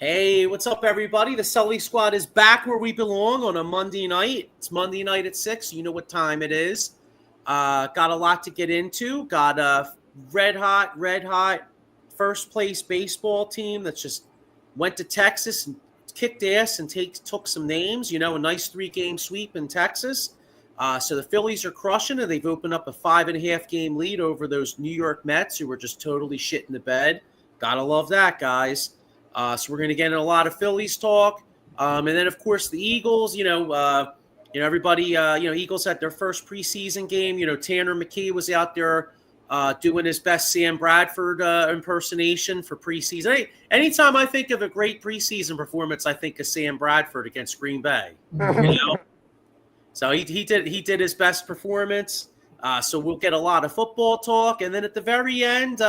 Hey, what's up, everybody? The Sully Squad is back where we belong on a Monday night. It's Monday night at 6. You know what time it is. Got a lot to get into. Got a red hot first place baseball team that just went to Texas and kicked ass and took some names. You know, a nice 3-game sweep in Texas. So the Phillies are crushing it. They've opened up a 5.5-game lead over those New York Mets, who were just totally shit in the bed. Gotta love that, guys. So we're going to get in a lot of Phillies talk. And then, of course, the Eagles, everybody, Eagles had their first preseason game. You know, Tanner McKee was out there doing his best Sam Bradford impersonation for preseason. Hey, anytime I think of a great preseason performance, I think of Sam Bradford against Green Bay. You know? So he did his best performance. So we'll get a lot of football talk. And then at the very end,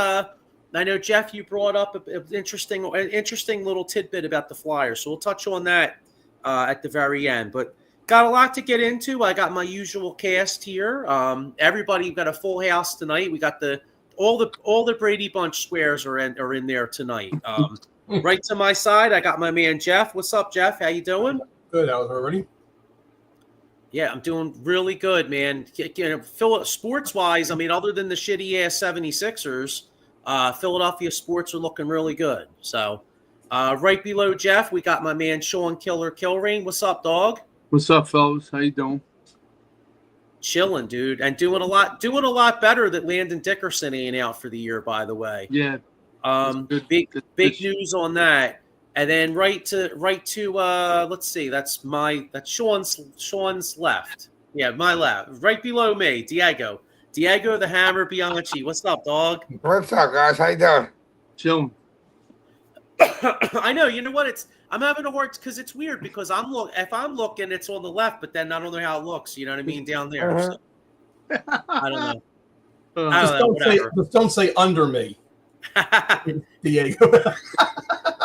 I know, Jeff, you brought up an interesting little tidbit about the Flyers, so we'll touch on that at the very end. But got a lot to get into. I got my usual cast here. Everybody got a full house tonight. We got all the Brady Bunch squares are in there tonight. Right to my side, I got my man Jeff. What's up, Jeff? How you doing? Good. How's everybody? Yeah, I'm doing really good, man. Sports-wise, I mean, other than the shitty-ass 76ers, Philadelphia sports are looking really good. So right below Jeff, we got my man Sean Killer Kilrain. What's up, dog? What's up, fellas? How you doing? Chilling, dude, and doing a lot better that Landon Dickerson ain't out for the year, by the way. Yeah. Big news on that. And then right to let's see, that's Sean's left. Yeah, my left. Right below me, Diego the Hammer Bianchi. What's up, dog? What's up, guys? How you doing? Chilling. I know. You know what? I'm having a hard because it's weird because if I'm looking, it's on the left, but then I don't know how it looks. You know what I mean? Down there. So, I don't know. Just don't say under me, Diego.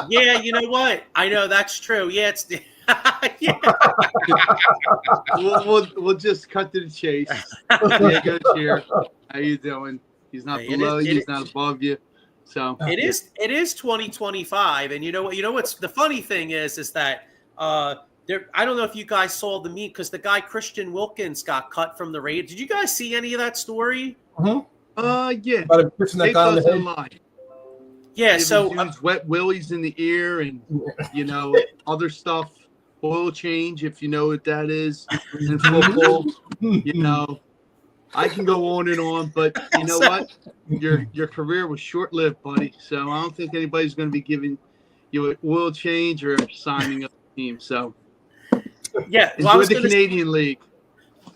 Yeah, you know what? I know that's true. Yeah, it's. Yeah. We'll just cut to the chase. Diego's here. How you doing? He's not below you. He's not above you. So it is 2025, and you know what's the funny thing is that there. I don't know if you guys saw the meme because the guy Christian Wilkins got cut from the Raiders. Did you guys see any of that story? Mm-hmm. Yeah. About a person that got in the head. Yeah. So wet willies in the ear, and other stuff. Oil change, if you know what that is, in football. I can go on and on, but you know what? Your career was short-lived, buddy. So I don't think anybody's going to be giving you an oil change or signing up a team. So yeah, enjoy the Canadian League.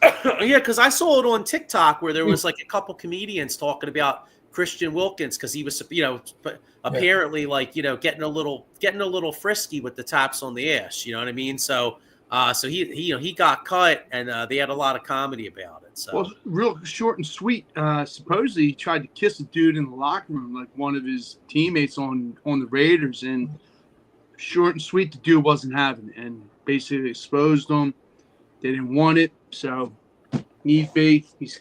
Yeah, because I saw it on TikTok where there was like a couple comedians talking about Christian Wilkins because he was, apparently getting a little frisky with the taps on the ass. You know what I mean? So he got cut, and they had a lot of comedy about it. So well, real short and sweet. Supposedly he tried to kiss a dude in the locker room, like one of his teammates on the Raiders, and short and sweet, the dude wasn't having it, and basically exposed him. They didn't want it, so he's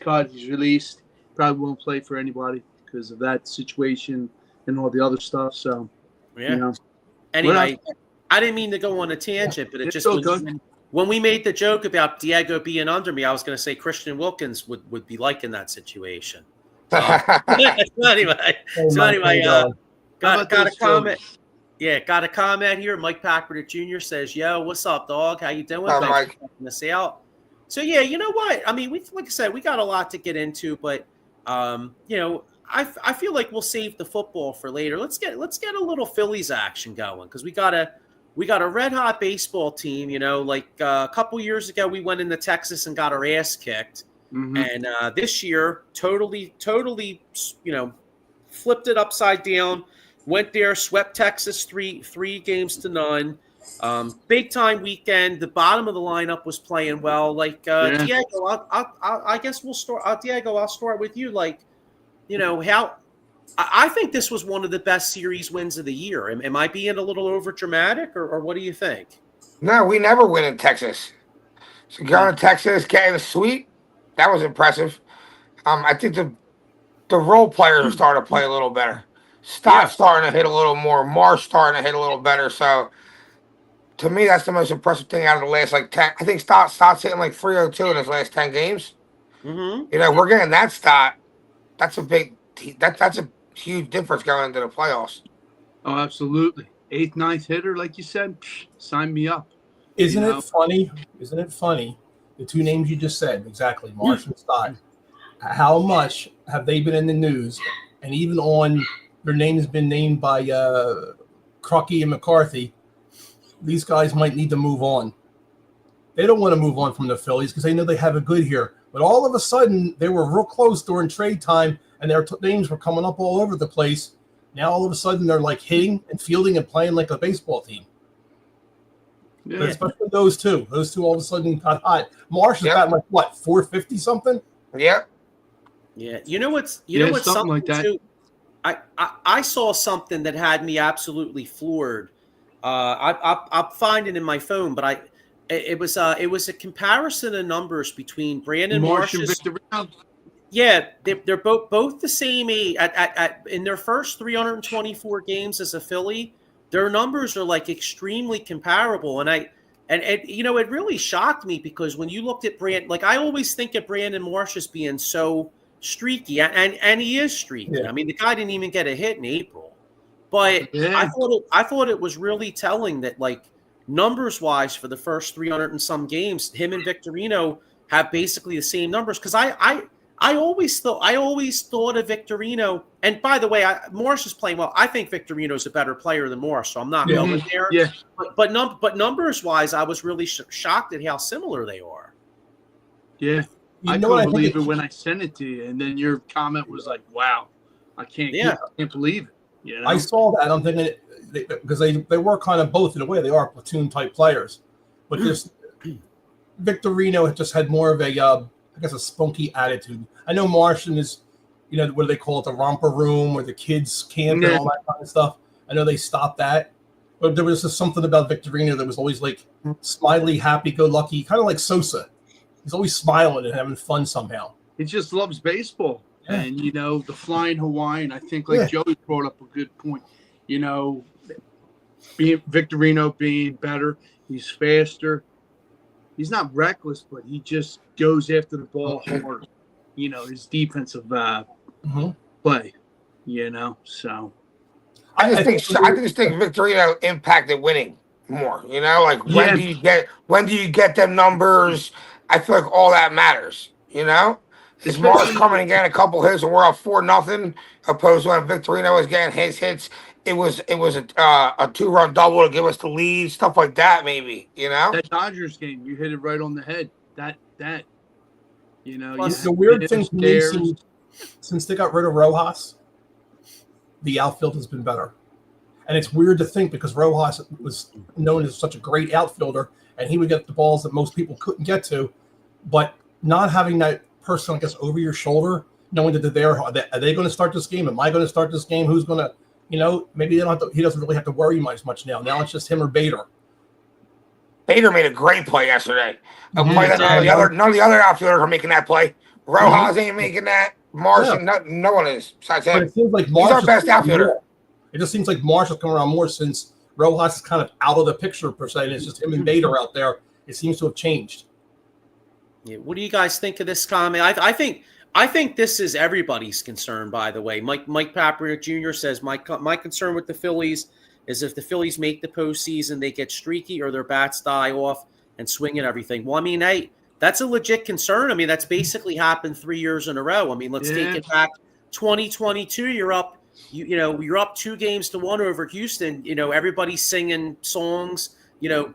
cut, he's released. Probably won't play for anybody because of that situation and all the other stuff. So, yeah. Anyway, I didn't mean to go on a tangent, but it just when we made the joke about Diego being under me, I was going to say Christian Wilkins would be like in that situation. Anyway, got a comment. Yeah, got a comment here. Mike Packard Jr. says, "Yo, what's up, dog? How you doing? Hi, Thanks Mike. for checking us out." So yeah, you know what? I mean, like I said, we got a lot to get into, but I feel like we'll save the football for later. Let's get a little Phillies action going because we got a red hot baseball team. Like a couple years ago, we went into Texas and got our ass kicked, and this year, totally, flipped it upside down. Went there, swept Texas 3-0. Big time weekend. The bottom of the lineup was playing well. Like Diego, I guess we'll start. Diego, I'll start with you. Like, how I think this was one of the best series wins of the year. Am I being a little over dramatic, or what do you think? No, we never win in Texas. So going to Texas, getting a sweep, that was impressive. I think the role players are starting to play a little better. Stott's starting to hit a little more. Marsh starting to hit a little better. So to me, that's the most impressive thing out of the last 10. I think Stott's hitting 302 in his last 10 games. Mm-hmm. We're getting that Stott. That's a big. That's a huge difference going into the playoffs. Oh, absolutely. 8th, 9th hitter, like you said, sign me up. Isn't it funny? Isn't it funny? The two names you just said, exactly, Marsh and Stott. How much have they been in the news? And even on their name has been named by Crocky and McCarthy. These guys might need to move on. They don't want to move on from the Phillies because they know they have a good here. But all of a sudden, they were real close during trade time, and their names were coming up all over the place. Now, all of a sudden, they're hitting and fielding and playing like a baseball team. Yeah. But especially those two. Those two all of a sudden got hot. Marsh has gotten 450 something? Yep. Yeah. You know what's something like that. Too, I saw something that had me absolutely floored. I'll find it in my phone, but it was a comparison of numbers between Brandon Marsh and Marsh's. Victorino. Yeah, they're both the same age. In their first 324 games as a Philly, their numbers are extremely comparable, and it really shocked me because when you looked at I always think of Brandon Marsh as being so streaky, and he is streaky. Yeah. I mean, the guy didn't even get a hit in April, but Yeah. I thought it was really telling that numbers wise for the first 300 and some games, him and Victorino have basically the same numbers. Because I always thought of Victorino, and by the way, Morris is playing well. I think Victorino is a better player than Morris, so I'm not going there. Yeah. But numbers wise, I was really shocked at how similar they are. Yeah. I couldn't believe it when I sent it to you, and then your comment was "Wow, I can't believe it." I saw that. I'm thinking because they were kind of both in a way. They are platoon type players, but just Victorino just had more of a a spunky attitude. I know Martian is, what do they call it, the romper room or the kids camp and all that kind of stuff. I know they stopped that, but there was just something about Victorino that was always smiley, happy-go-lucky, kind of like Sosa. He's always smiling and having fun somehow. He just loves baseball. Yeah. And, the flying Hawaiian, I think Joey brought up a good point. Victorino being better, he's faster. He's not reckless, but he just goes after the ball hard. His defensive play, so. I just think Victorino impacted winning more, when do you get them numbers? I feel like all that matters, Is Morris coming and getting a couple hits and we're up 4-0, opposed to when Victorino was getting his hits, it was a 2-run double to give us the lead, stuff like that, maybe, That Dodgers game, you hit it right on the head. That the weird thing to me, since they got rid of Rojas, the outfield has been better. And it's weird to think because Rojas was known as such a great outfielder, and he would get the balls that most people couldn't get to. But not having that person, I guess, over your shoulder, knowing that are they going to start this game? Am I going to start this game? Who's going to, maybe he doesn't really have to worry much now. Now it's just him or Bader. Bader made a great play yesterday. A play that none of the other outfielders are making that play. Rojas ain't making that. Marsh, no one is besides him. But it seems like he's our best outfielder. It just seems like Marsh is coming around more since Rojas is kind of out of the picture per se, and it's just him and Bader out there. It seems to have changed. Yeah. What do you guys think of this comment? I think this is everybody's concern. By the way, Mike Paprick Jr. says my concern with the Phillies is if the Phillies make the postseason, they get streaky or their bats die off and swing and everything. Well, I mean, hey, that's a legit concern. I mean, that's basically happened 3 years in a row. I mean, let's take it back. 2022, you're up. You're up 2-1 over Houston. Everybody's singing songs.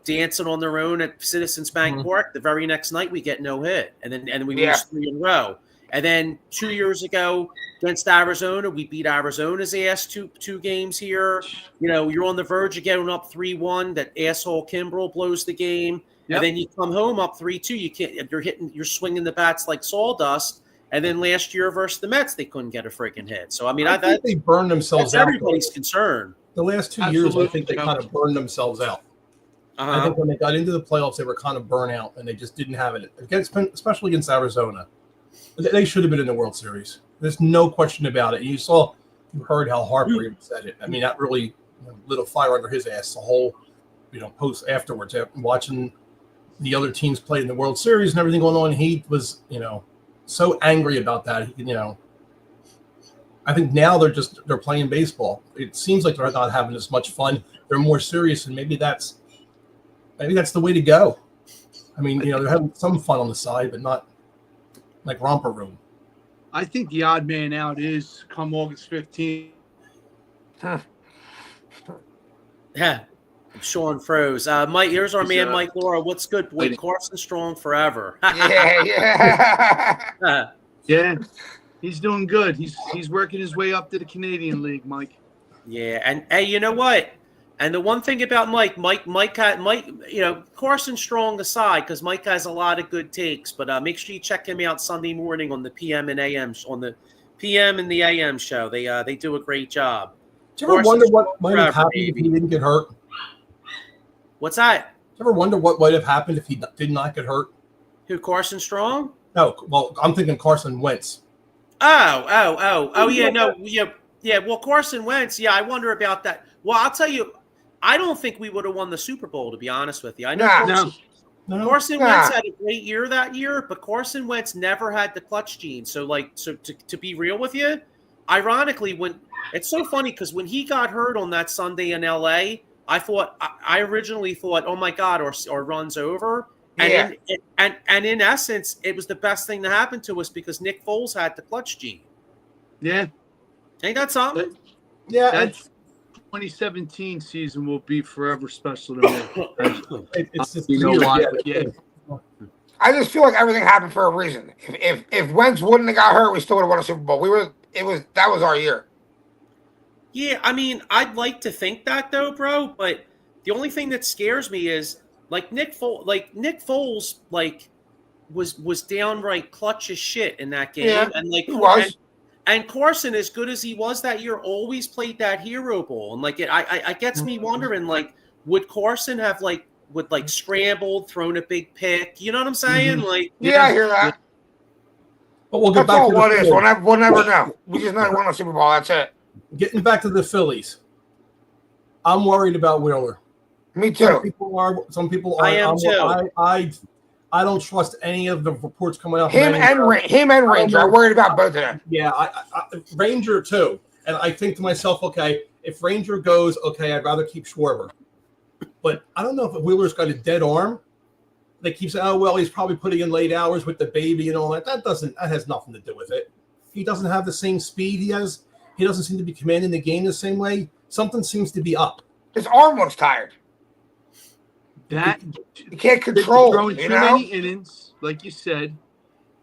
Dancing on their own at Citizens Bank Park. The very next night, we get no hit, and then we lose 3 in a row. And then 2 years ago against Arizona, we beat Arizona's ass two games here. You're on the verge of getting up 3-1. That asshole Kimbrel blows the game, and then you come home up 3-2. You can't. You're swinging the bats like sawdust. And then last year versus the Mets, they couldn't get a freaking hit. So I mean, I think they burned themselves that's out. Everybody's concern. The last 2 years, I think they kind of burned themselves out. I think when they got into the playoffs, they were kind of burnt out, and they just didn't have it especially against Arizona. They should have been in the World Series. There's no question about it. You heard how Harper said it. I mean, that really lit a fire under his ass. The whole, post afterwards, after watching the other teams play in the World Series and everything going on, he was, so angry about that. I think now they're playing baseball. It seems like they're not having as much fun. They're more serious, and maybe that's the way to go. I mean, they're having some fun on the side, but not like romper room. I think the odd man out is come August 15th. Yeah. Sean froze. Mike, here's our man, Mike Laura. What's good, boy? Carson Strong forever. Yeah. Yeah. He's doing good. He's working his way up to the Canadian League, Mike. Yeah, and hey, you know what? And the one thing about Mike, Carson Strong aside, because Mike has a lot of good takes, but make sure you check him out Sunday morning on the PM and AM on the PM and the AM show. They do a great job. Do you ever wonder what might have happened if he didn't get hurt? What's that? Do you ever wonder what might have happened if he did not get hurt? Who, Carson Strong? No, well, I'm thinking Carson Wentz. Oh, yeah, no, yeah. Well, Carson Wentz, yeah, I wonder about that. Well, I'll tell you, I don't think we would have won the Super Bowl, to be honest with you. I know Carson Wentz had a great year that year, but Carson Wentz never had the clutch gene. So to be real with you, ironically, it's so funny because when he got hurt on that Sunday in LA, I originally thought, oh my God, or runs over. And in essence, it was the best thing to happen to us because Nick Foles had the clutch gene. Yeah. Ain't that something? Yeah. That 2017 season will be forever special to me. It's just Yeah. I just feel like everything happened for a reason. If Wentz wouldn't have got hurt, we still would have won a Super Bowl. That was our year. Yeah, I mean, I'd like to think that though, bro. But the only thing that scares me is Nick Foles was downright clutch as shit in that game, yeah, and he was. And Carson, as good as he was that year, always played that hero ball, and it gets me wondering, would Carson have scrambled, thrown a big pick? You know what I'm saying? Mm-hmm. I hear that. But we'll get back to what is. We'll never know. We just know we won a Super Bowl. That's it. Getting back to the Phillies, I'm worried about Wheeler. Me too. Some people are. I am too. I don't trust any of the reports coming out. Him and Ranger. I'm worried about both of them. Yeah, Ranger too. And I think to myself, okay, if Ranger goes, okay, I'd rather keep Schwarber. But I don't know if Wheeler's got a dead arm. They keep saying, oh well, he's probably putting in late hours with the baby and all that. That has nothing to do with it. He doesn't have the same speed he has. He doesn't seem to be commanding the game the same way. Something seems to be up. His arm looks tired. That you can't control. Throwing too many innings, like you said,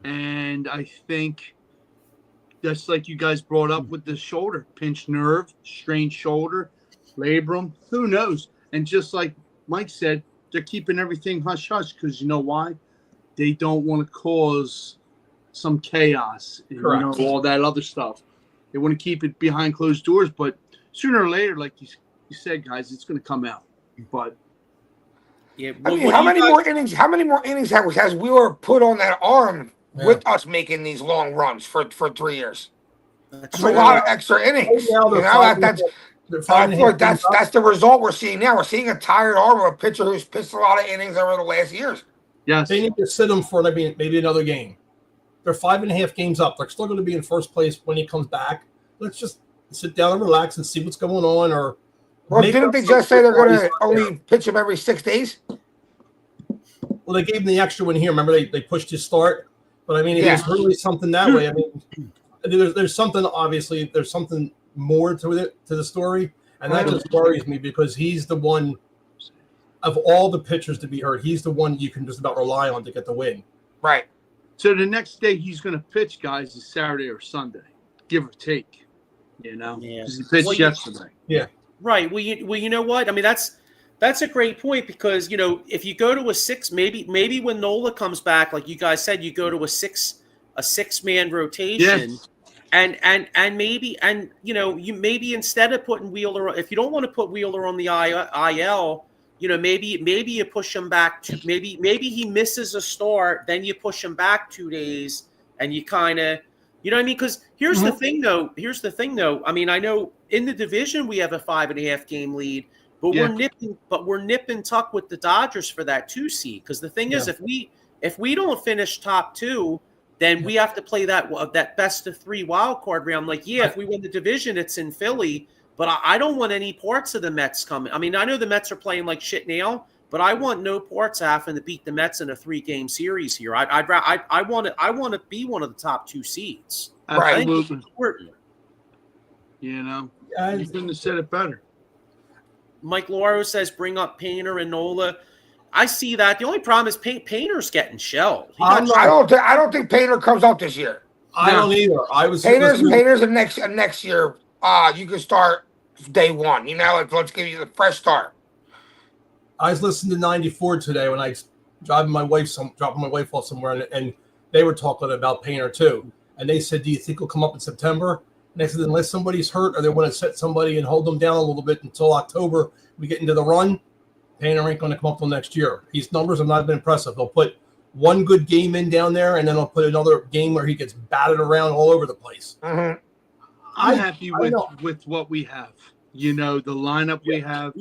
and I think that's like you guys brought up with the shoulder, pinched nerve, strained shoulder, labrum. Who knows? And just like Mike said, they're keeping everything hush hush because you know why? They don't want to cause some chaos and all that other stuff. They want to keep it behind closed doors, but sooner or later, like you said, guys, it's going to come out. But yeah, I mean, how many more innings has Wheeler put on that arm with us making these long runs for 3 years? That's a lot of extra innings. That's the result we're seeing now. We're seeing a tired arm of a pitcher who's pitched a lot of innings over the last years. Yes, they need to sit him for maybe another game. They're 5.5 games up. They're still going to be in first place when he comes back. Let's just sit down and relax and see what's going on, or Well, Make didn't up they some just say they're going stories to out there. only pitch him every 6 days? Well, they gave him the extra one here. Remember, they pushed his start. But, I mean, if Yeah. it's really something that way, I mean, there's something, obviously, there's something more to the story. And that just worries me because he's the one of all the pitchers to be hurt. He's the one you can just about rely on to get the win. Right. So the next day he's going to pitch, guys, is Saturday or Sunday, give or take. Yeah. Because he pitched yesterday. Yeah. Right. Well, you know what? I mean, that's a great point because, you know, if you go to a six, maybe when Nola comes back, like you guys said, you go to a six-man rotation. Yes. And maybe, and you know, you maybe instead of putting Wheeler, if you don't want to put Wheeler on the IL, you know, maybe you push him back to maybe he misses a start, then you push him back 2 days, and you kind of, you know what I mean? Because here's the thing, though. I mean, I know in the division we have a 5.5 game lead, but we're nipping tuck with the Dodgers for that 2 seed. Because the thing is, if we don't finish top 2. Then we have to play that best of 3 wild card round. Like, if we win the division, it's in Philly, but I don't want any parts of the Mets coming. I mean, I know the Mets are playing like shit now, but I want no parts of having to beat the Mets in a 3-game series here. I want to be one of the top 2 seeds. Right. I think it's important. You know, you couldn't have said it better. Mike Lauro says bring up Painter and Nola. I see that. The only problem is Painter's getting shelled. I don't think Painter comes out this year. I don't either. Painter's next year. You can start day 1. You know, let's give you the fresh start. I was listening to 94 today when I dropping my wife off somewhere, and they were talking about Painter too. And they said, "Do you think he'll come up in September?" And they said, "Unless somebody's hurt or they want to set somebody and hold them down a little bit until October, we get into the run. Painter ain't going to come up till next year." His numbers have not been impressive. They'll put one good game in down there, and then they'll put another game where he gets batted around all over the place. I'm happy with what we have. You know, the lineup we have,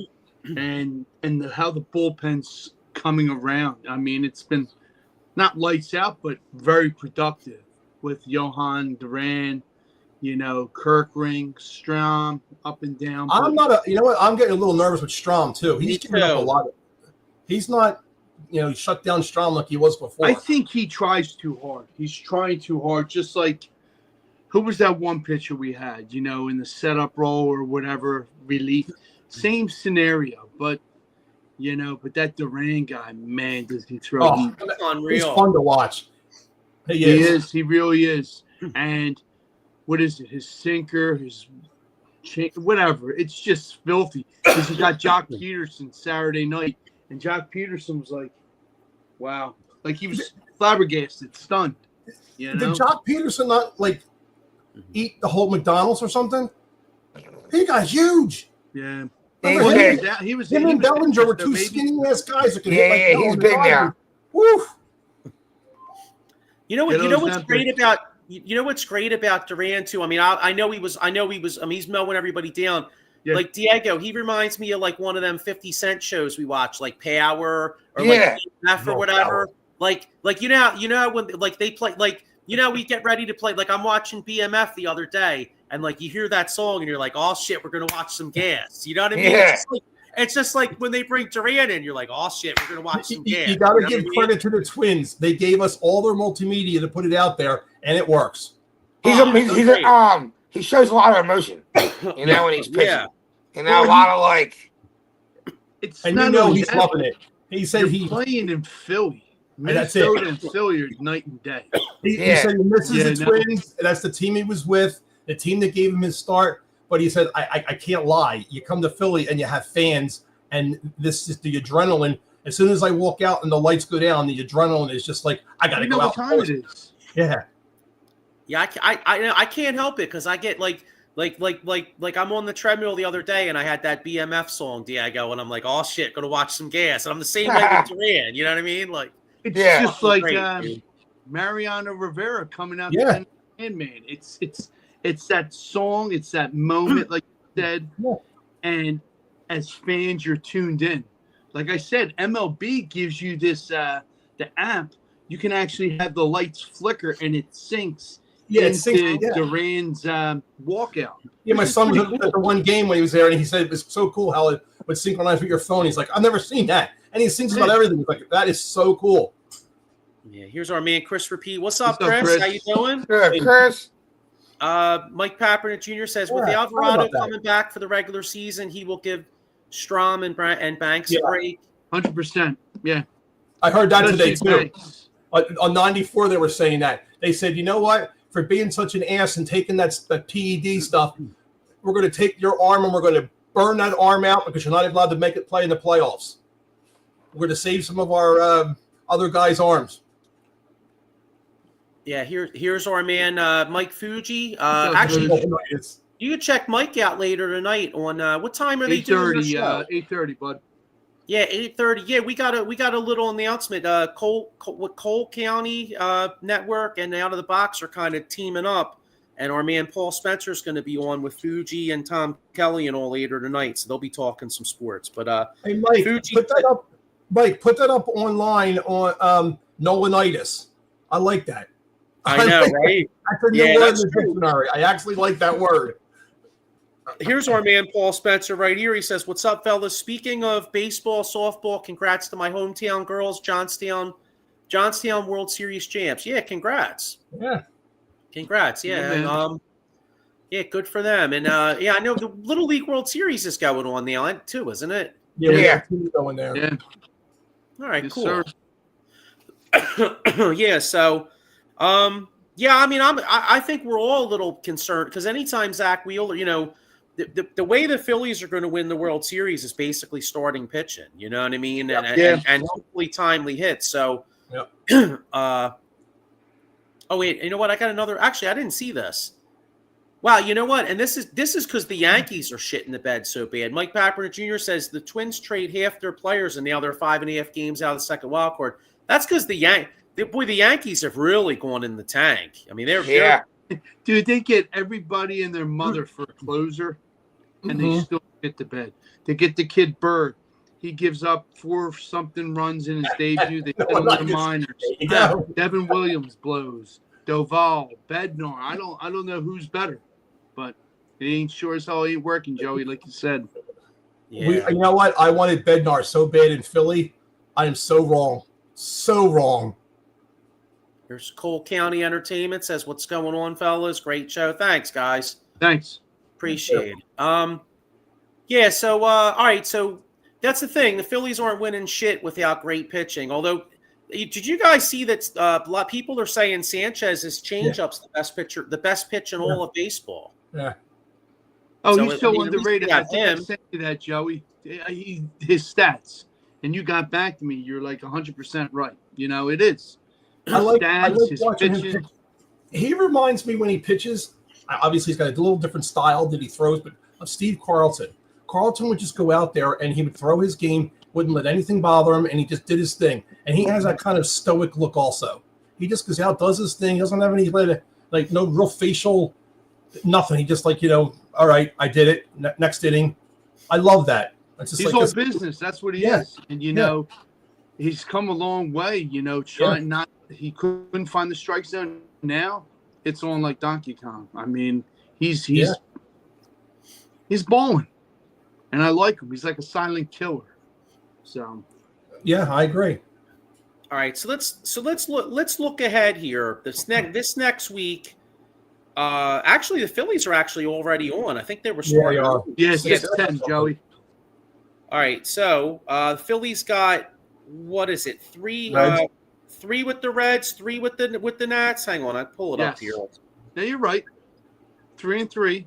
and how the bullpen's coming around. I mean, it's been not lights out, but very productive with Johan Duran. You know, Kirkring, Strahm, up and down. I'm getting a little nervous with Strahm too. He's giving up a lot. He's not, shut down Strahm like he was before. I think he tries too hard. He's trying too hard. Just like, who was that one pitcher we had, in the setup role or whatever, relief? Same scenario, but that Duran guy, man, does he throw? Oh, he's fun to watch. He is. He really is. And what is it? His sinker, his whatever. It's just filthy. Because he got Jock Peterson Saturday night, and Jock Peterson was like, "Wow!" Like he was flabbergasted, stunned. Did Jock Peterson not eat the whole McDonald's or something? He got huge. Yeah. He was. Him and Bellinger were two skinny ass guys that could hit he's big now. Woo! You know what's great about. You know what's great about Duran too? I mean, I know he was. I mean, he's mowing everybody down. Yeah. Like Diego, he reminds me of like one of them 50 Cent shows we watch, like Power or like EMF or whatever. Like you know when like they play we get ready to play. Like I'm watching BMF the other day, and like you hear that song, and you're like, oh shit, we're gonna watch some gas. You know what I mean? Yeah. It's just like when they bring Duran in, you're like, oh shit, we're gonna watch some gas. You got to give credit to the Twins. They gave us all their multimedia to put it out there, and it works. He shows a lot of emotion, when he's pitching. Yeah. A lot of like. It's and not he's loving it. He said he's playing in Philly. Minnesota and Philly are night and day. He said he misses the Twins. That's the team he was with, the team that gave him his start. But he said, I can't lie. You come to Philly and you have fans, and this is the adrenaline. As soon as I walk out and the lights go down, the adrenaline is just like, I got to go out. What time it is? Yeah. Yeah, I can't help it because I get like I'm on the treadmill the other day and I had that BMF song, Diego, and I'm like, oh shit, gonna watch some gas. And I'm the same way with Duran. You know what I mean? Like, it's just like Mariano Rivera coming out. Yeah. Man, it's that song, it's that moment, like you said, and as fans, you're tuned in. Like I said, MLB gives you this the app. You can actually have the lights flicker and it syncs Yeah, it's into 6. Yeah. Duran's walkout. Yeah, my Which is son was pretty at the one game when he was there, and he said it was so cool how it would synchronize with your phone. He's like, I've never seen that. And he sings about everything. He's like, that is so cool. Yeah, here's our man Chris Repeat. What's up, What's up, Chris? Chris? How you doing? Good, Chris. Mike Pappernick Jr. says, with Yeah, Alvarado about that. coming back for the regular season, he will give Strom and Banks a break. 100%. Yeah. I heard that today, Especially too. Banks. On 94, they were saying that. They said, you know what? For being such an ass and taking that PED stuff, we're going to take your arm and we're going to burn that arm out because you're not allowed to make it play in the playoffs. We're going to save some of our other guys' arms. Yeah, here's our man Mike Fuji. up, Actually, Fuji? you can check Mike out later tonight on what time are they doing the show? 8:30, bud. Yeah, 8:30. Yeah, we got a little announcement. Cole County Network and Out of the Box are kind of teaming up, and our man Paul Spencer is going to be on with Fuji and Tom Kelly and all later tonight. So they'll be talking some sports. But Hey, Mike, Fuji, put that up. Mike, put that up online on Nolanitis. I like that. I know, right? That's a new word in the dictionary. I actually like that word. Here's our man Paul Spencer right here. He says, "What's up, fellas? Speaking of baseball, softball, congrats to my hometown girls, Johnstown World Series champs. Yeah, congrats. Yeah, congrats. Yeah, Yeah, yeah, good for them. And yeah, I know the Little League World Series is going on now too, isn't it? yeah, we Yeah. got two going there. Yeah. All right, Yes, cool. sir. Yeah, so yeah, I mean, I think we're all a little concerned because anytime Zach Wheeler, the way the Phillies are going to win the World Series is basically starting pitching. You know what I mean? And hopefully timely hits. So, oh wait, you know what? I got another. Actually, I didn't see this. Wow, you know what? And this is because the Yankees are shit in the bed so bad. Mike Pappernick Jr. says the Twins trade half their players and now they're 5.5 games out of the second wild card. That's because the Yankees have really gone in the tank. I mean, they're Dude, they get everybody and their mother for a closer, and they still get to bed. They get the kid Bird. He gives up 4-something runs in his debut. They hit him with the minors. Devin Williams blows. Doval, Bednar. I don't know who's better, but it ain't sure as hell ain't working, Joey, like you said. Yeah. You know what? I wanted Bednar so bad in Philly. I am so wrong. So wrong. Here's Cole County Entertainment says, "What's going on, fellas? Great show. Thanks, guys. Thanks. Appreciate it." Yeah. So, all right. So that's the thing. The Phillies aren't winning shit without great pitching. Although, did you guys see that? A lot of people are saying Sanchez's changeup's the best pitch in all of baseball. Yeah. Oh, So, he's so I mean, at least underrated. we I got think I him. sent you that, Joey. His stats, and you got back to me. You're like 100% right. It is. I like Stats, his watching him pitching. pitch. He reminds me when he pitches. Obviously, he's got a little different style that he throws, but of Steve Carlton. Carlton would just go out there and he would throw his game, wouldn't let anything bother him, and he just did his thing. And he has that kind of stoic look also. He just goes out, does his thing. He doesn't have any no real facial, nothing. He just all right, I did it. Next inning. I love that. It's just He's all business. That's what he is. And he's come a long way. Trying not. He couldn't find the strike zone. Now it's on like Donkey Kong. I mean, he's balling, and I like him. He's like a silent killer. So, yeah, I agree. All right, so let's look ahead here. This next week, actually the Phillies are actually already on. I think they were starting. Yeah, they are. Yes, 10, Joey. All right, so Phillies got what is it? Three with the Reds, 3 with the Nats. Hang on, I pull it up here. No, you're right. 3-3.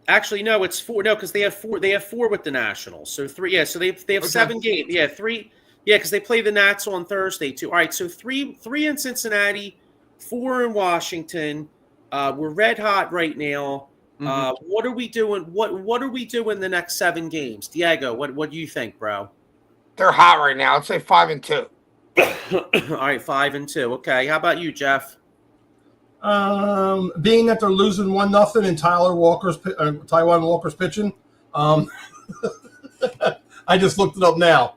Actually, no, it's 4. No, because they have 4. They have 4 with the Nationals. So 3. Yeah, so they have 7 games. Yeah, 3. Yeah, because they play the Nats on Thursday too. All right, so 3 in Cincinnati, 4 in Washington. We're red hot right now. What are we doing? What are we doing the next 7 games? Diego, what do you think, bro? They're hot right now. I'd say 5-2. All right, 5-2. Okay, how about you, Jeff? Being that they're losing 1-0 and Taiwan Walker's pitching, I just looked it up now.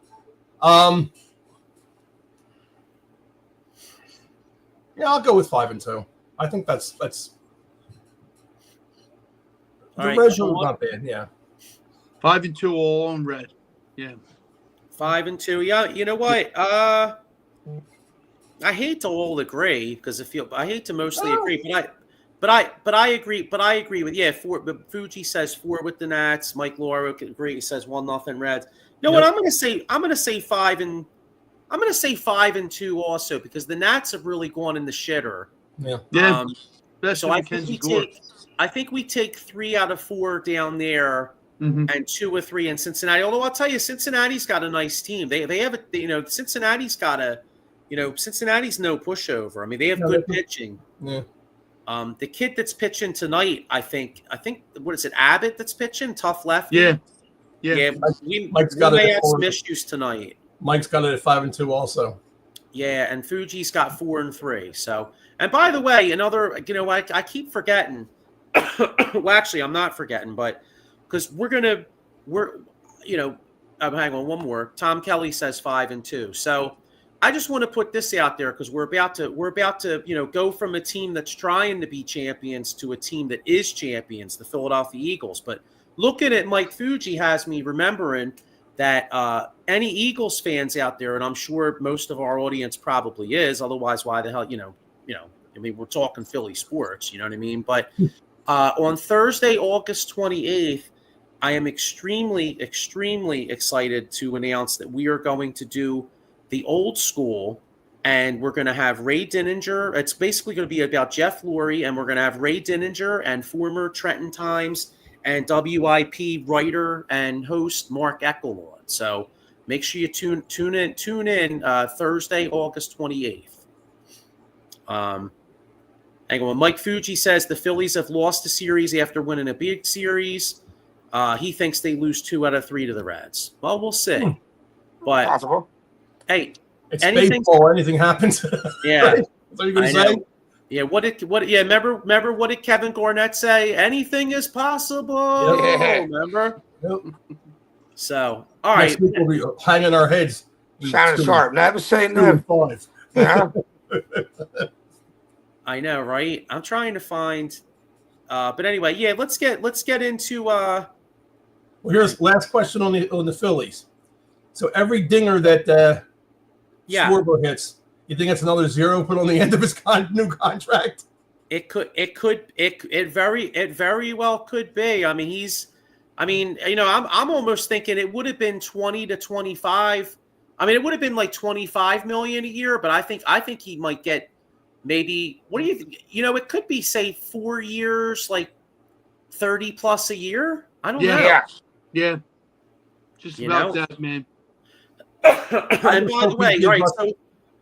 Yeah, I'll go with 5-2. I think that's All the right, Reds are Sean? not bad. Yeah. 5-2 all on red. Yeah. 5-2. Yeah, you know what? I hate to all agree because I hate to mostly agree, but I agree with four. But Fuji says 4 with the Nats. Mike Laura agree. He says 1-0 Reds. You know what? I'm gonna say 5 and I'm gonna say 5-2 also because the Nats have really gone in the shitter. Yeah. Yeah. So I think we take 3 out of 4 down there. Mm-hmm. And 2 or 3 in Cincinnati. Although I'll tell you, Cincinnati's got a nice team. They have Cincinnati's no pushover. I mean, they have good pitching. Yeah. The kid that's pitching tonight, I think what is it, Abbott that's pitching? Tough lefty. Yeah. Mike's got may it have some issues tonight. Mike's got it at 5-2 also. Yeah, and Fuji's got 4-3. So, and by the way, I keep forgetting. Well, actually, I'm not forgetting, but. Because hang on, one more. Tom Kelly says 5-2. So I just want to put this out there because we're about to go from a team that's trying to be champions to a team that is champions, the Philadelphia Eagles. But looking at Mike Fuji has me remembering that any Eagles fans out there, and I'm sure most of our audience probably is, otherwise why the hell, I mean, we're talking Philly sports, you know what I mean? But on Thursday, August 28th, I am extremely, extremely excited to announce that we are going to do the old school, and we're going to have Ray Dininger. It's basically going to be about Jeff Lurie, and we're going to have Ray Dininger and former Trenton Times and WIP writer and host Mark Eckelon. So make sure you tune in Thursday, August 28th. Hang on. Mike Fuji says the Phillies have lost a series after winning a big series. He thinks they lose 2 out of 3 to the Reds. Well, we'll see. But Possible. Hey, it's baseball. Anything happens. Yeah, That's what you're gonna say. Yeah. Remember what did Kevin Garnett say? Anything is possible. Yep. Yeah. Remember? Yep. So, all right. Next week we'll be hanging our heads. Sounding sharp. Never say never. 5. Yeah. I know, right? I'm trying to find. But anyway, yeah. Let's get into. Well, here's last question on the Phillies. So every dinger that Schwarber hits, you think it's another 0 put on the end of his new contract? It very well could be. I mean, I'm almost thinking it would have been 20 to 25. I mean, it would have been like 25 million a year, but I think he might get maybe. What do you think? It could be say 4 years, like 30 plus a year. I don't know. Yeah. Just about that, man. And by the way, right?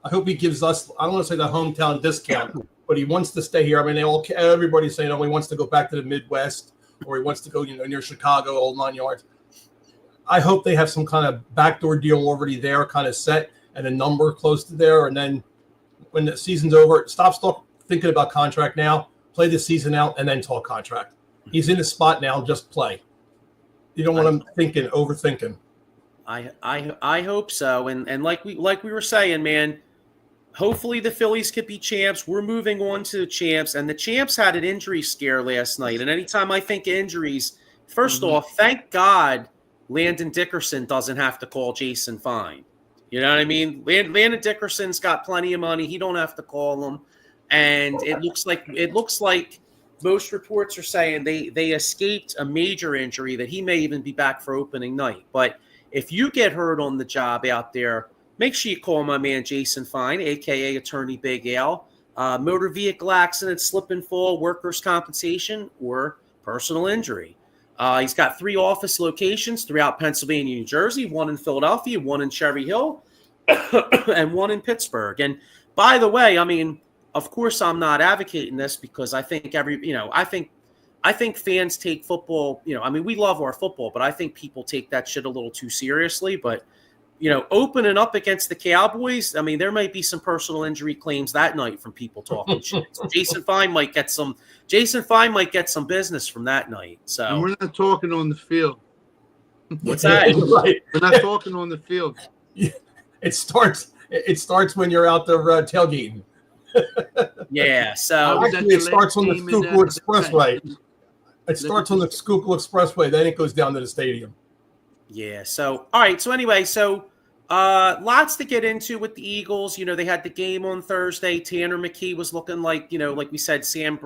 I hope he gives us. I don't want to say the hometown discount, but he wants to stay here. I mean, everybody's saying, he wants to go back to the Midwest, or he wants to go, near Chicago, all 9 yards. I hope they have some kind of backdoor deal already there, kind of set, and a number close to there. And then when the season's over, stop thinking about contract now. Play the season out, and then talk contract. He's in the spot now. Just play. You don't want him overthinking. I hope so. And like we were saying, man. Hopefully the Phillies could be champs. We're moving on to the champs. And the champs had an injury scare last night. And anytime I think injuries, first off, thank God Landon Dickerson doesn't have to call Jason Fine. You know what I mean? Landon Dickerson's got plenty of money. He don't have to call him. And it looks like most reports are saying they escaped a major injury that he may even be back for opening night. But if you get hurt on the job out there, make sure you call my man Jason Fine, a.k.a. Attorney Big Al. Motor vehicle accident, slip and fall, workers' compensation, or personal injury. He's got 3 office locations throughout Pennsylvania, New Jersey, 1 in Philadelphia, 1 in Cherry Hill, and 1 in Pittsburgh. And by the way, I mean, of course I'm not advocating this because I think I think fans take football, I mean, we love our football, but I think people take that shit a little too seriously. But opening up against the Cowboys, I mean, there might be some personal injury claims that night from people talking shit. So Jason Fine might get some business from that night. So and we're not talking on the field. What's that? Right. We're not talking on the field. It starts when you're out there tailgating. Yeah, so was at Actually, it the starts on the last game in, Schuylkill the Expressway. It starts on the Schuylkill Expressway, then it goes down to the stadium. yeah. So all right. So anyway, so lots to get into with the Eagles. You know, they had the game on Thursday. Tanner McKee was looking like, you know, like we said, Sam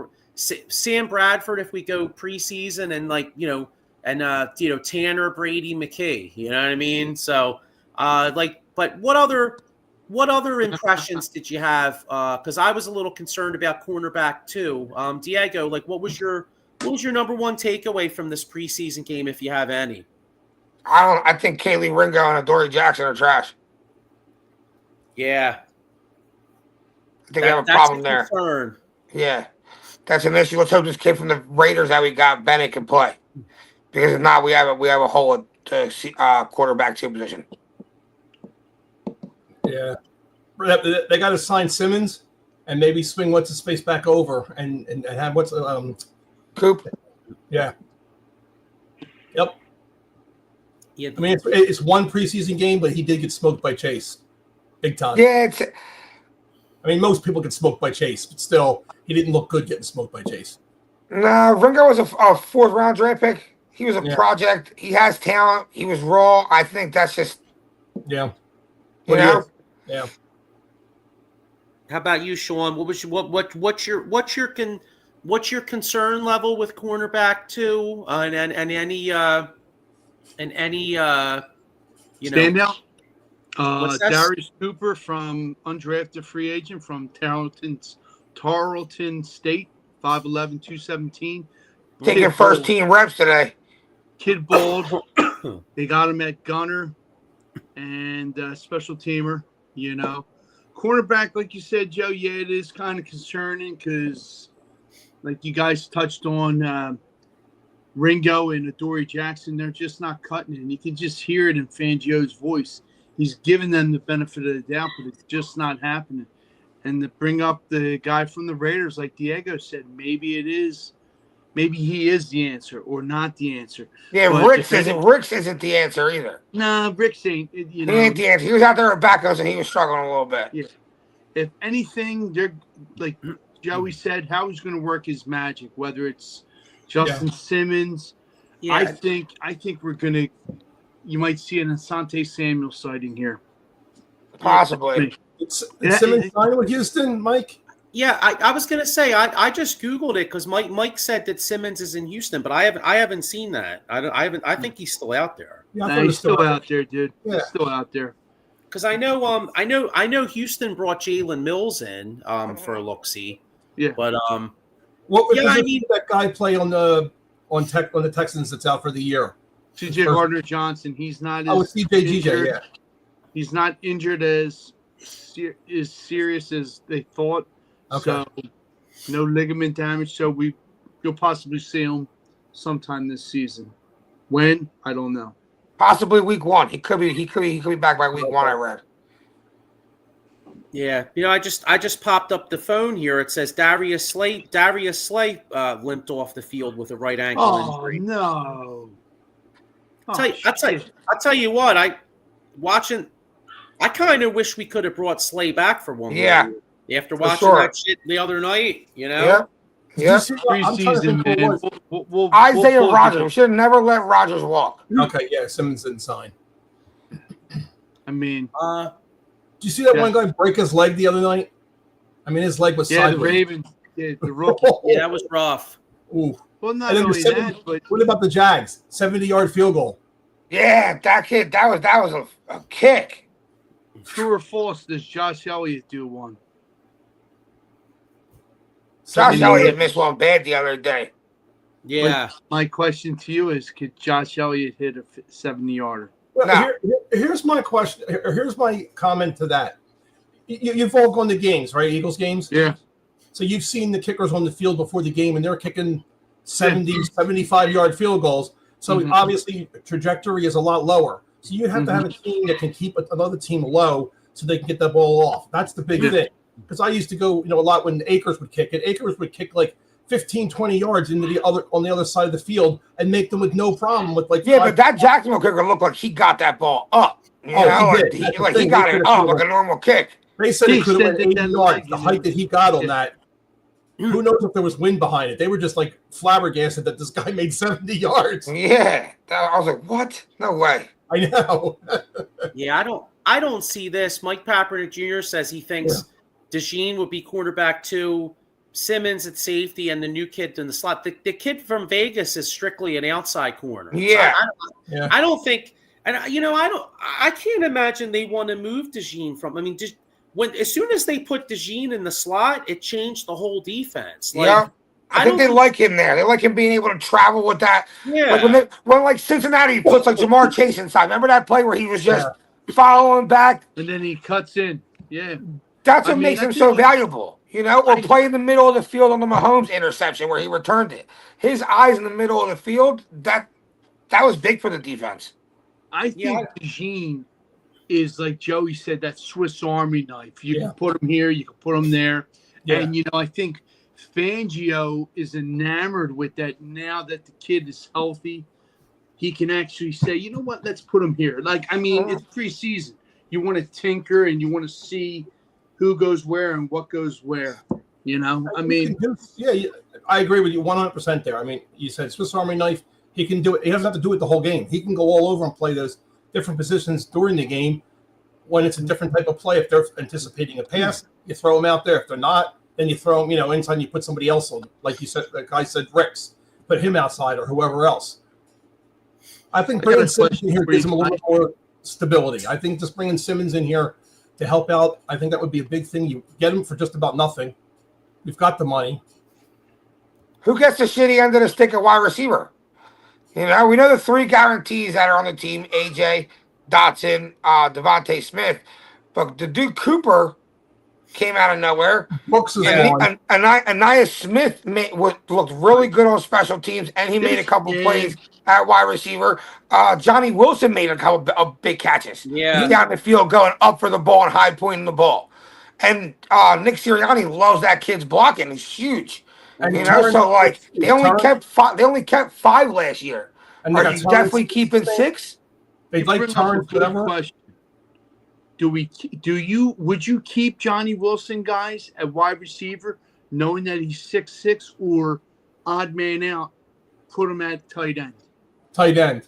Bradford if we go preseason, and like, you know, and you know, Tanner, Brady, McKee. You know what I mean? So like, but what other impressions did you have? Because I was a little concerned about cornerback too. Diego, like, what was your number one takeaway from this preseason game, if you have any? I think Kaylee Ringo and Adoree Jackson are trash. Yeah, I think we have a problem there. Concern. Yeah, that's an issue. Let's hope this kid from the Raiders that we got, Bennett, can play. Because if not, we have a hole at the quarterback two position. Yeah. They got to sign Simmons and maybe swing what's his space back over and have what's Coop. Yeah. Yep. Yeah, I mean, it's one preseason game, but he did get smoked by Chase, big time. Yeah, I mean, most people get smoked by Chase, but still, he didn't look good getting smoked by Chase. no, Ringo was a fourth round draft pick. He was a project. He has talent. He was raw. I think that's just Yeah. you know. Yeah. How about you, Sean? What was what's your concern level with cornerback two, and any you know, Standout. What's that? Darius Cooper from undrafted free agent from Tarleton State, 5'11", 217. Taking first team reps today. Kid bald. They got him at gunner and special teamer, you know. Cornerback, like you said, Joe, yeah, it is kind of concerning because, like you guys touched on, Ringo and Adoree Jackson, they're just not cutting it. And you can just hear it in Fangio's voice. He's giving them the benefit of the doubt, but it's just not happening. And to bring up the guy from the Raiders, like Diego said, maybe he is the answer or not the answer. Yeah, But Ricks isn't the answer either. Nah, Ricks ain't. He ain't the answer. He was out there with backers and he was struggling a little bit. Yeah. If anything, they're like Joey said, how he's going to work his magic, whether it's Justin Simmons. Yeah. I think we're going to. You might see an Asante Samuel sighting here. Possibly. Is Simmons signing with Houston, Mike? Yeah, I was gonna say I just Googled it because Mike said that Simmons is in Houston, but I haven't seen that. I think he's still out there. Yeah, Nah, he's still out there, dude. Yeah. He's still out there. Because I know Houston brought Jalen Mills in for a look-see. Yeah. But What yeah, I mean, that guy play on the Texans that's out for the year? CJ Gardner Johnson. He's not as CJ, yeah. He's not injured as serious as they thought. Okay. So no ligament damage. So you'll possibly see him sometime this season. When? I don't know. Possibly week one. He could be back by week one, I read. yeah, you know, I just popped up the phone here. It says Darius Slay limped off the field with a right ankle injury. No. I'll tell you what, I kind of wish we could have brought Slay back for one more. After watching that shit the other night, you know? Yeah. Preseason, man. We'll Isaiah Rodgers. We should have never let Rodgers walk. Okay, yeah, Simmons didn't sign. I mean, did you see that one guy break his leg the other night? I mean, his leg was sideways. the Ravens, the rookie. Yeah, that was rough. Ooh. Well, not only that, but what about the Jags? 70-yard field goal. Yeah, that kid. That was a kick. True or false? Does Josh Elliott do one? Josh Elliott missed one bad the other day. Yeah. But my question to you is, could Josh Elliott hit a 70-yarder? Well, No. Here's my question. Here's my comment to that. You've all gone to games, right? Eagles games? Yeah. So you've seen the kickers on the field before the game, and they're kicking 70, 75-yard field goals. So obviously trajectory is a lot lower. So you have to have a team that can keep another team low so they can get that ball off. That's the big thing. Because I used to go, a lot when Akers would kick it. Akers would kick like 15, 20 yards on the other side of the field and make them with no problem with like. Yeah, but that Jacksonville kicker looked like he got that ball up. He did. He got it up like a normal kick. They said he could have went 80 yards. The height that he got on that who knows if there was wind behind it? They were just like flabbergasted that this guy made 70 yards. Yeah, I was like, what? No way. I know. Yeah, I don't see this. Mike Pappernick Jr. says he thinks DeJean would be quarterback 2, Simmons at safety, and the new kid in the slot. The kid from Vegas is strictly an outside corner. Yeah. So I don't think, and I can't imagine they want to move DeJean from. I mean, just as soon as they put DeJean in the slot, it changed the whole defense. Like, I think they like him there. They like him being able to travel with that. Yeah. Like when like Cincinnati puts like Jamar Chase inside. Remember that play where he was just following back? And then he cuts in. Yeah. That's what makes him so valuable, or play in the middle of the field on the Mahomes interception where he returned it. His eyes in the middle of the field, that was big for the defense. I think DeJean is, like Joey said, that Swiss Army knife. You can put him here, you can put him there. Yeah. And, I think Fangio is enamored with that now that the kid is healthy. He can actually say, you know what, let's put him here. Like, I mean, it's preseason. You want to tinker and you want to see who goes where and what goes where. I mean, I agree with you 100% there. I mean, you said Swiss Army knife. He can do it. He doesn't have to do it the whole game. He can go all over and play those different positions during the game when it's a different type of play. If they're anticipating a pass, you throw them out there. If they're not, then you throw them, inside and you put somebody else on. Like you said, the guy said Ricks. Put him outside or whoever else. I think bringing Simmons in here gives him a little bit more stability. I think just bringing Simmons in here to help out, I think that would be a big thing. You get him for just about nothing. We've got the money. Who gets the shitty end of the stick at wide receiver? We know the 3 guarantees that are on the team: AJ, Dotson, Devontae Smith. But the dude Cooper came out of nowhere. Brooks is and Anaya Smith looked really good on special teams, and he made a couple plays at wide receiver. Johnny Wilson made a couple of big catches. Yeah. He's down the field going up for the ball and high pointing the ball. And Nick Sirianni loves that kid's blocking. He's huge. And so like they only kept 5 last year. And are you definitely keeping 6? They like turns, whatever. Would you keep Johnny Wilson, guys, at wide receiver, knowing that he's 6'6", or odd man out, put him at tight end? Tight end.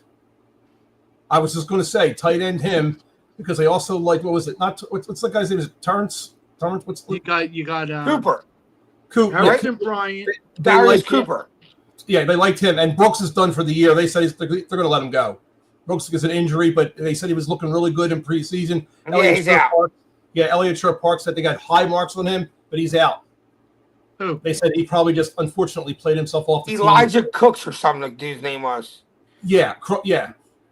I was just going to say tight end him because they also like, what was it? What's the guy's name? Is it Terrence? What's you got Cooper. Harrison Bryant. Darius Cooper. Yeah, they liked him, and Brooks is done for the year. They said they're going to let him go. Brooks is an injury, but they said he was looking really good in preseason. He's out. Elliott Shore-Park said they got high marks on him, but he's out. Who? They said he probably just unfortunately played himself off the Elijah team. Cooks or something, the dude's name was. Yeah.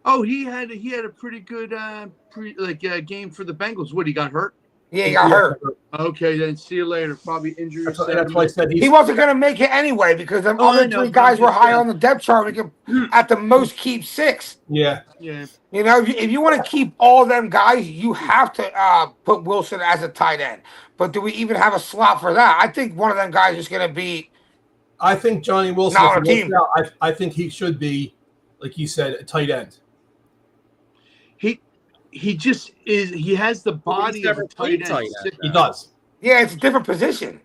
Oh, he had a pretty good game for the Bengals. What, he got hurt? Yeah, he got hurt. Okay, then see you later. Probably injury. That's why I said he wasn't going to make it anyway because the other 3 guys were high on the depth chart. We can at the most keep 6. Yeah. If you want to keep all them guys, you have to put Wilson as a tight end. But do we even have a slot for that? I think one of them guys is going to be. I think Johnny Wilson. Not our team. I think he should be, like you said, a tight end. He just is. He has the body of a tight end. He does. Yeah, it's a different position.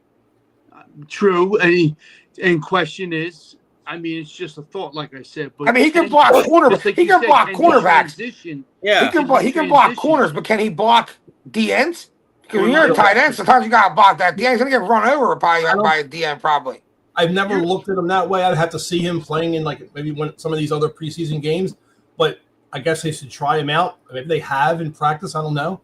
True. And question is, I mean, it's just a thought, like I said. But I mean, he can block cornerbacks. He can block cornerbacks. Yeah, he can block corners, but can he block DNs? Because when you're a tight end, sometimes you got to block that DN. He's going to get run over by a DN probably. I've never looked at him that way. I'd have to see him playing in maybe some of these other preseason games, but I guess they should try him out. Maybe they have in practice. I don't know.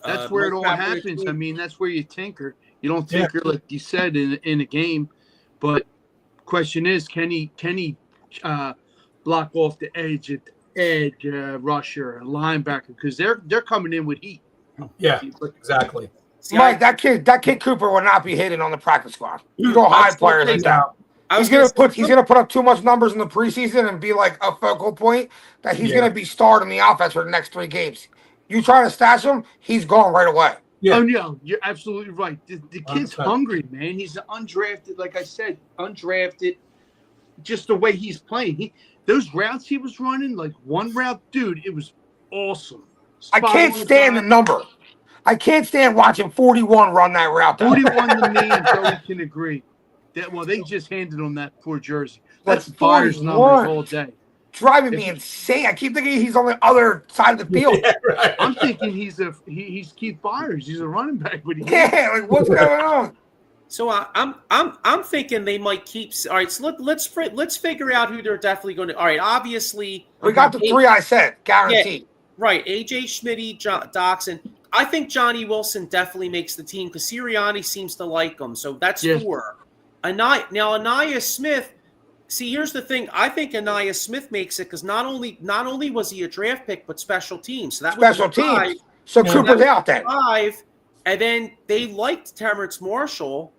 That's where it all happens. I mean, that's where you tinker. You don't tinker like you said in a game. But question is, can he block off the edge rusher, a linebacker? Because they're coming in with heat. Yeah, exactly. Mike, that kid Cooper will not be hitting on the practice squad. You go high players like that. He's gonna put up too much numbers in the preseason and be like a focal point that he's gonna be starred in the offense for the next 3 games. You try to stash him, he's gone right away. Yeah. Oh no, you're absolutely right. The kid's hungry, man. He's undrafted, like I said, undrafted. Just the way he's playing, those routes he was running, like one route, dude, it was awesome. I can't stand the number. I can't stand watching 41 run that route. Though. 41 to me, and Joey can agree. They just handed him that poor jersey. That's Like buyer's numbers 41. all day. Driving me insane. I keep thinking he's on the other side of the field. Yeah, right. I'm thinking he's Keith Byers. He's a running back, but Yeah, like what's going on? So I'm thinking they might keep. All right, so let's figure out who they're definitely going to. All right, obviously We got the three I said, guaranteed. Yeah, right, AJ Schmitty, Doxson. I think Johnny Wilson definitely makes the team because Sirianni seems to like him. So that's 4. Anaya Smith. See, here's the thing. I think Anaya Smith makes it because not only was he a draft pick, but special teams. So that Special was 5. teams. So Cooper's out then. 5, and then they liked Terrence Marshall.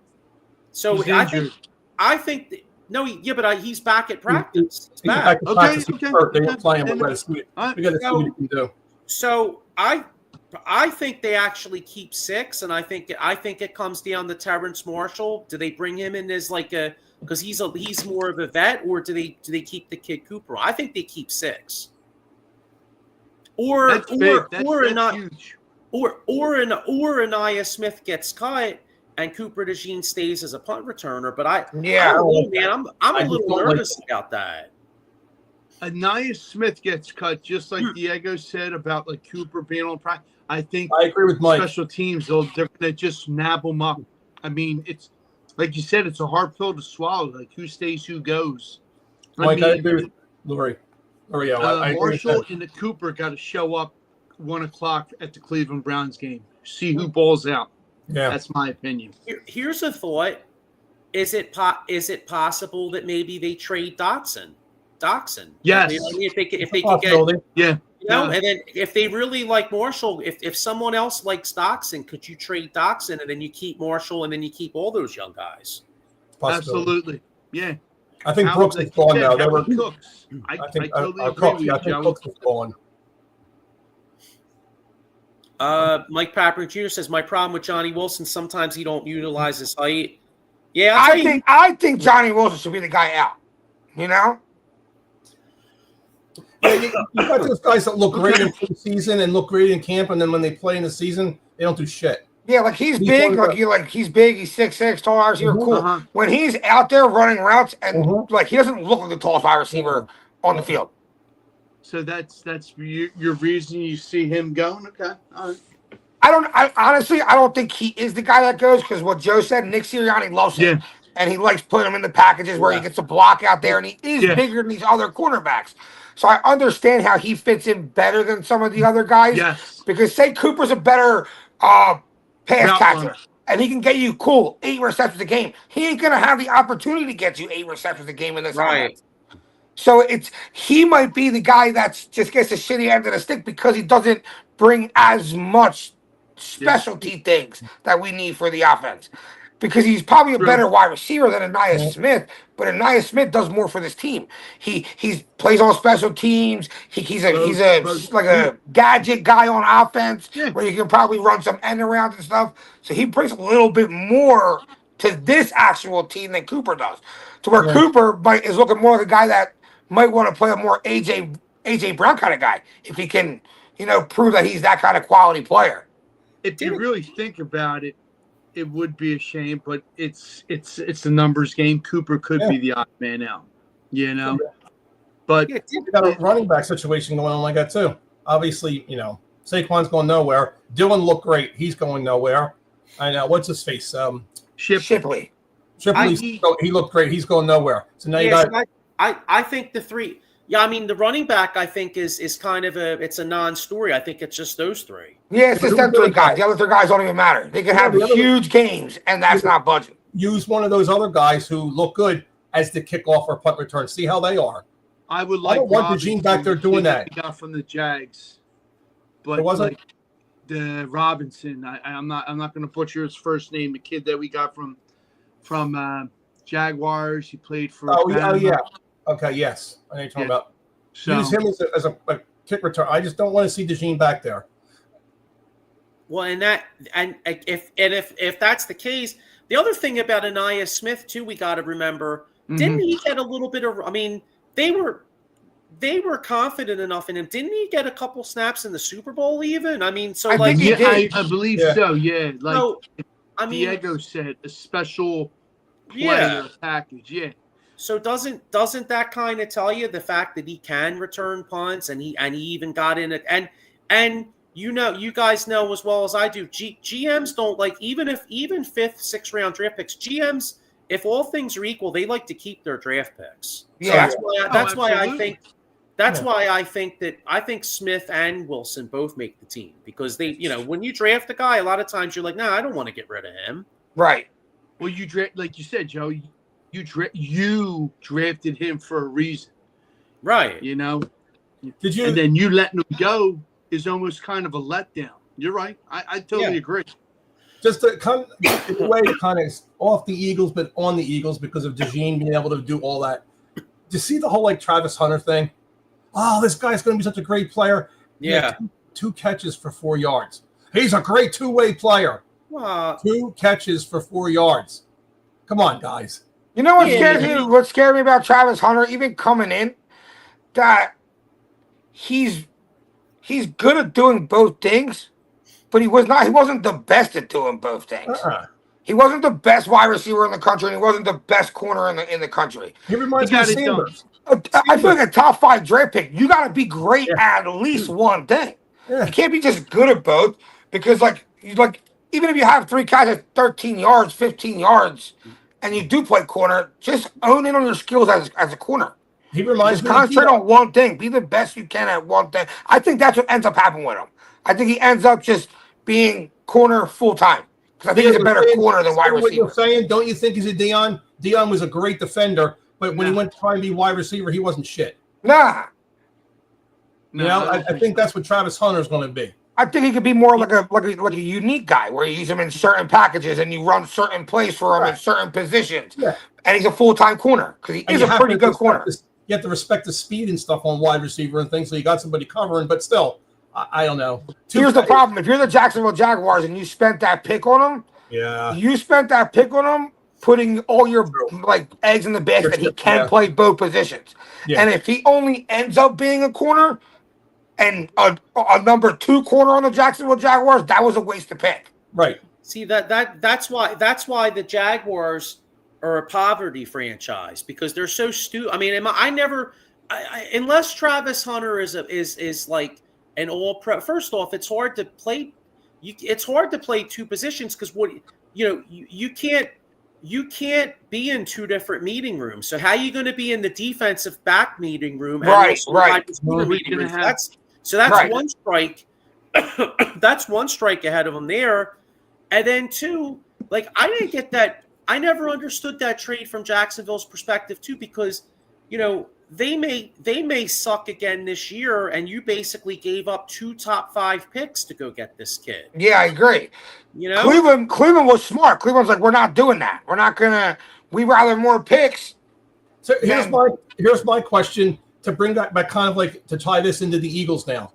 So He's I think no, but he's back at practice. He's back at practice. Okay. They weren't playing. We got to see what he can do. So I think they actually keep 6, and I think it comes down to Terrence Marshall. Do they bring him in as like a because he's more of a vet, or do they keep the kid Cooper? I think they keep 6. Or Anaya Smith gets cut and Cooper DeJean stays as a punt returner. But I'm a little nervous about that. Anaya Smith gets cut, just like Diego said about like Cooper being on practice. I think I agree with Mike. Special teams, they're going to just nab them up. I mean, it's like you said, it's a hard pill to swallow. Like who stays, who goes. Mike, I agree with Lori. Marshall and the Cooper got to show up 1 o'clock at the Cleveland Browns game. See who balls out. Yeah, that's my opinion. Here's a thought: is it possible that maybe they trade Doxson? Yes, if they can get yeah. And then if they really like Marshall, if someone else likes Doxson, could you trade Doxson and then you keep Marshall and then you keep all those young guys? Absolutely, yeah. I think Brooks is gone now. They were Cooks. I totally agree with you, I think Cooks is gone. Mike Papper Jr. says, my problem with Johnny Wilson, sometimes he don't utilize his height. Yeah, I think Johnny Wilson should be the guy out. You know? Yeah, you got those guys that look great in preseason and look great in camp, and then when they play in the season, they don't do shit. Yeah, like he's big, he's big, he's 6'6", tall wide receiver, cool. When he's out there running routes and like he doesn't look like the tallest wide receiver on the field. So that's your reason you see him going? Okay. All right. I honestly don't think he is the guy that goes because what Joe said, Nick Sirianni loves him. Yeah. And he likes putting him in the packages where he gets a block out there and he is bigger than these other cornerbacks. So I understand how he fits in better than some of the other guys. Yes. Because say Cooper's a better pass catcher and he can get you 8 receptions a game. He ain't gonna have the opportunity to get you 8 receptions a game in this offense. So he might be the guy that just gets the shitty end of the stick because he doesn't bring as much specialty things that we need for the offense. Because he's probably a better wide receiver than Anaya Smith, but Anaya Smith does more for this team. He plays on special teams. He's a gadget guy on offense where you can probably run some end arounds and stuff. So he brings a little bit more to this actual team than Cooper does. To where Cooper is looking more like a guy that might want to play a more AJ Brown kind of guy if he can, prove that he's that kind of quality player. If you really think about it, it would be a shame, but it's the numbers game. Cooper could be the odd man out, But you got a running back situation going on like that too. Obviously, Saquon's going nowhere. Dylan looked great. He's going nowhere. And what's his face? Shipley. He looked great. He's going nowhere. So now you got. I think the three. Yeah, I mean the running back. I think is kind of it's a non-story. I think it's just those 3. Yeah, it's just them 3 guys. The other 3 guys don't even matter. They can have huge games, and that's not budget. Use one of those other guys who look good as the kickoff or punt return. See how they are. I would I don't want DeJean back there doing that. He got from the Jags, but it wasn't the Robinson. I'm not going to butcher his first name. The kid that we got from Jaguars. He played for. Oh yeah. Okay. Yes, I know you're talking about. So, use him as a kick return. I just don't want to see DeJean back there. Well, if that's the case, the other thing about Anaya Smith too, we got to remember, didn't he get a little bit of? I mean, they were they were confident enough in him. Didn't he get a couple snaps in the Super Bowl even? I mean, so I like, think he did. I believe Yeah. so. Yeah, like so, I mean, Diego said, a special yeah. player package. Yeah. So doesn't that kind of tell you the fact that he can return punts and he even got in it and you guys know as well as I do, GMs don't like even 5th, 6th round draft picks. GMs, if all things are equal, they like to keep their draft picks. So Yeah. that's why I think Yeah. Smith and Wilson both make the team because they, when you draft a guy, a lot of times you're like, nah, I don't want to get rid of him. Right. Well, you draft, like you said, Joe. You drafted him for a reason, Right? Did you? And then you letting him go is almost kind of a letdown. You're right. I totally agree. Just to come in a way to kind of off the Eagles, but on the Eagles because of DeJean being able to do all that. Do you see the whole like Travis Hunter thing? Oh, this guy's going to be such a great player. Yeah. Two catches for 4 yards. He's a great two-way player. 2 catches for 4 yards. Come on, guys. You know what scares me? What scared me about Travis Hunter, even coming in, that he's good at doing both things, but he wasn't the best at doing both things. He wasn't the best wide receiver in the country, and he wasn't the best corner in the country. He reminds me of Sanders. I feel like a top 5 draft pick. You got to be great at least one thing. Yeah. You can't be just good at both because, like even if you have 3 catches at 13 yards, 15 yards, and you do play corner, just own in on your skills as a corner. He reminds just me. Concentrate on one thing. Be the best you can at one thing. I think that's what ends up happening with him. I think he ends up just being corner full time because I think he's a better corner than wide receiver. What you're saying? Don't you think he's a Deion? Deion was a great defender, but when he went to try and be wide receiver, he wasn't shit. Nah. I think that's what Travis Hunter is going to be. I think he could be more like a unique guy where you use him in certain packages and you run certain plays for him in certain positions. Yeah. And he's a full-time corner because he is a pretty good corner. You have to respect the speed and stuff on wide receiver and things, so you got somebody covering, but still, I don't know. Here's the problem. If you're the Jacksonville Jaguars and you spent that pick on him, you spent that pick on him putting all your eggs in the basket that he can play both positions. Yeah. And if he only ends up being a corner and a number 2 corner on the Jacksonville Jaguars, that was a waste of pick. Right. See that's why the Jaguars are a poverty franchise because they're so stupid. I mean, unless Travis Hunter is like an all pro. First off, it's hard to play. It's hard to play 2 positions because you can't be in 2 different meeting rooms. So how are you going to be in the defensive back meeting room? And right. Meeting room? That's one strike. That's one strike ahead of him there. And then 2, I didn't get that. I never understood that trade from Jacksonville's perspective too, because they may suck again this year, and you basically gave up 2 top 5 picks to go get this kid. Yeah, I agree. Cleveland was smart. Cleveland's like, we're not doing that. We're not gonna. We rather more picks. So here's my question to bring that back, kind of like to tie this into the Eagles now.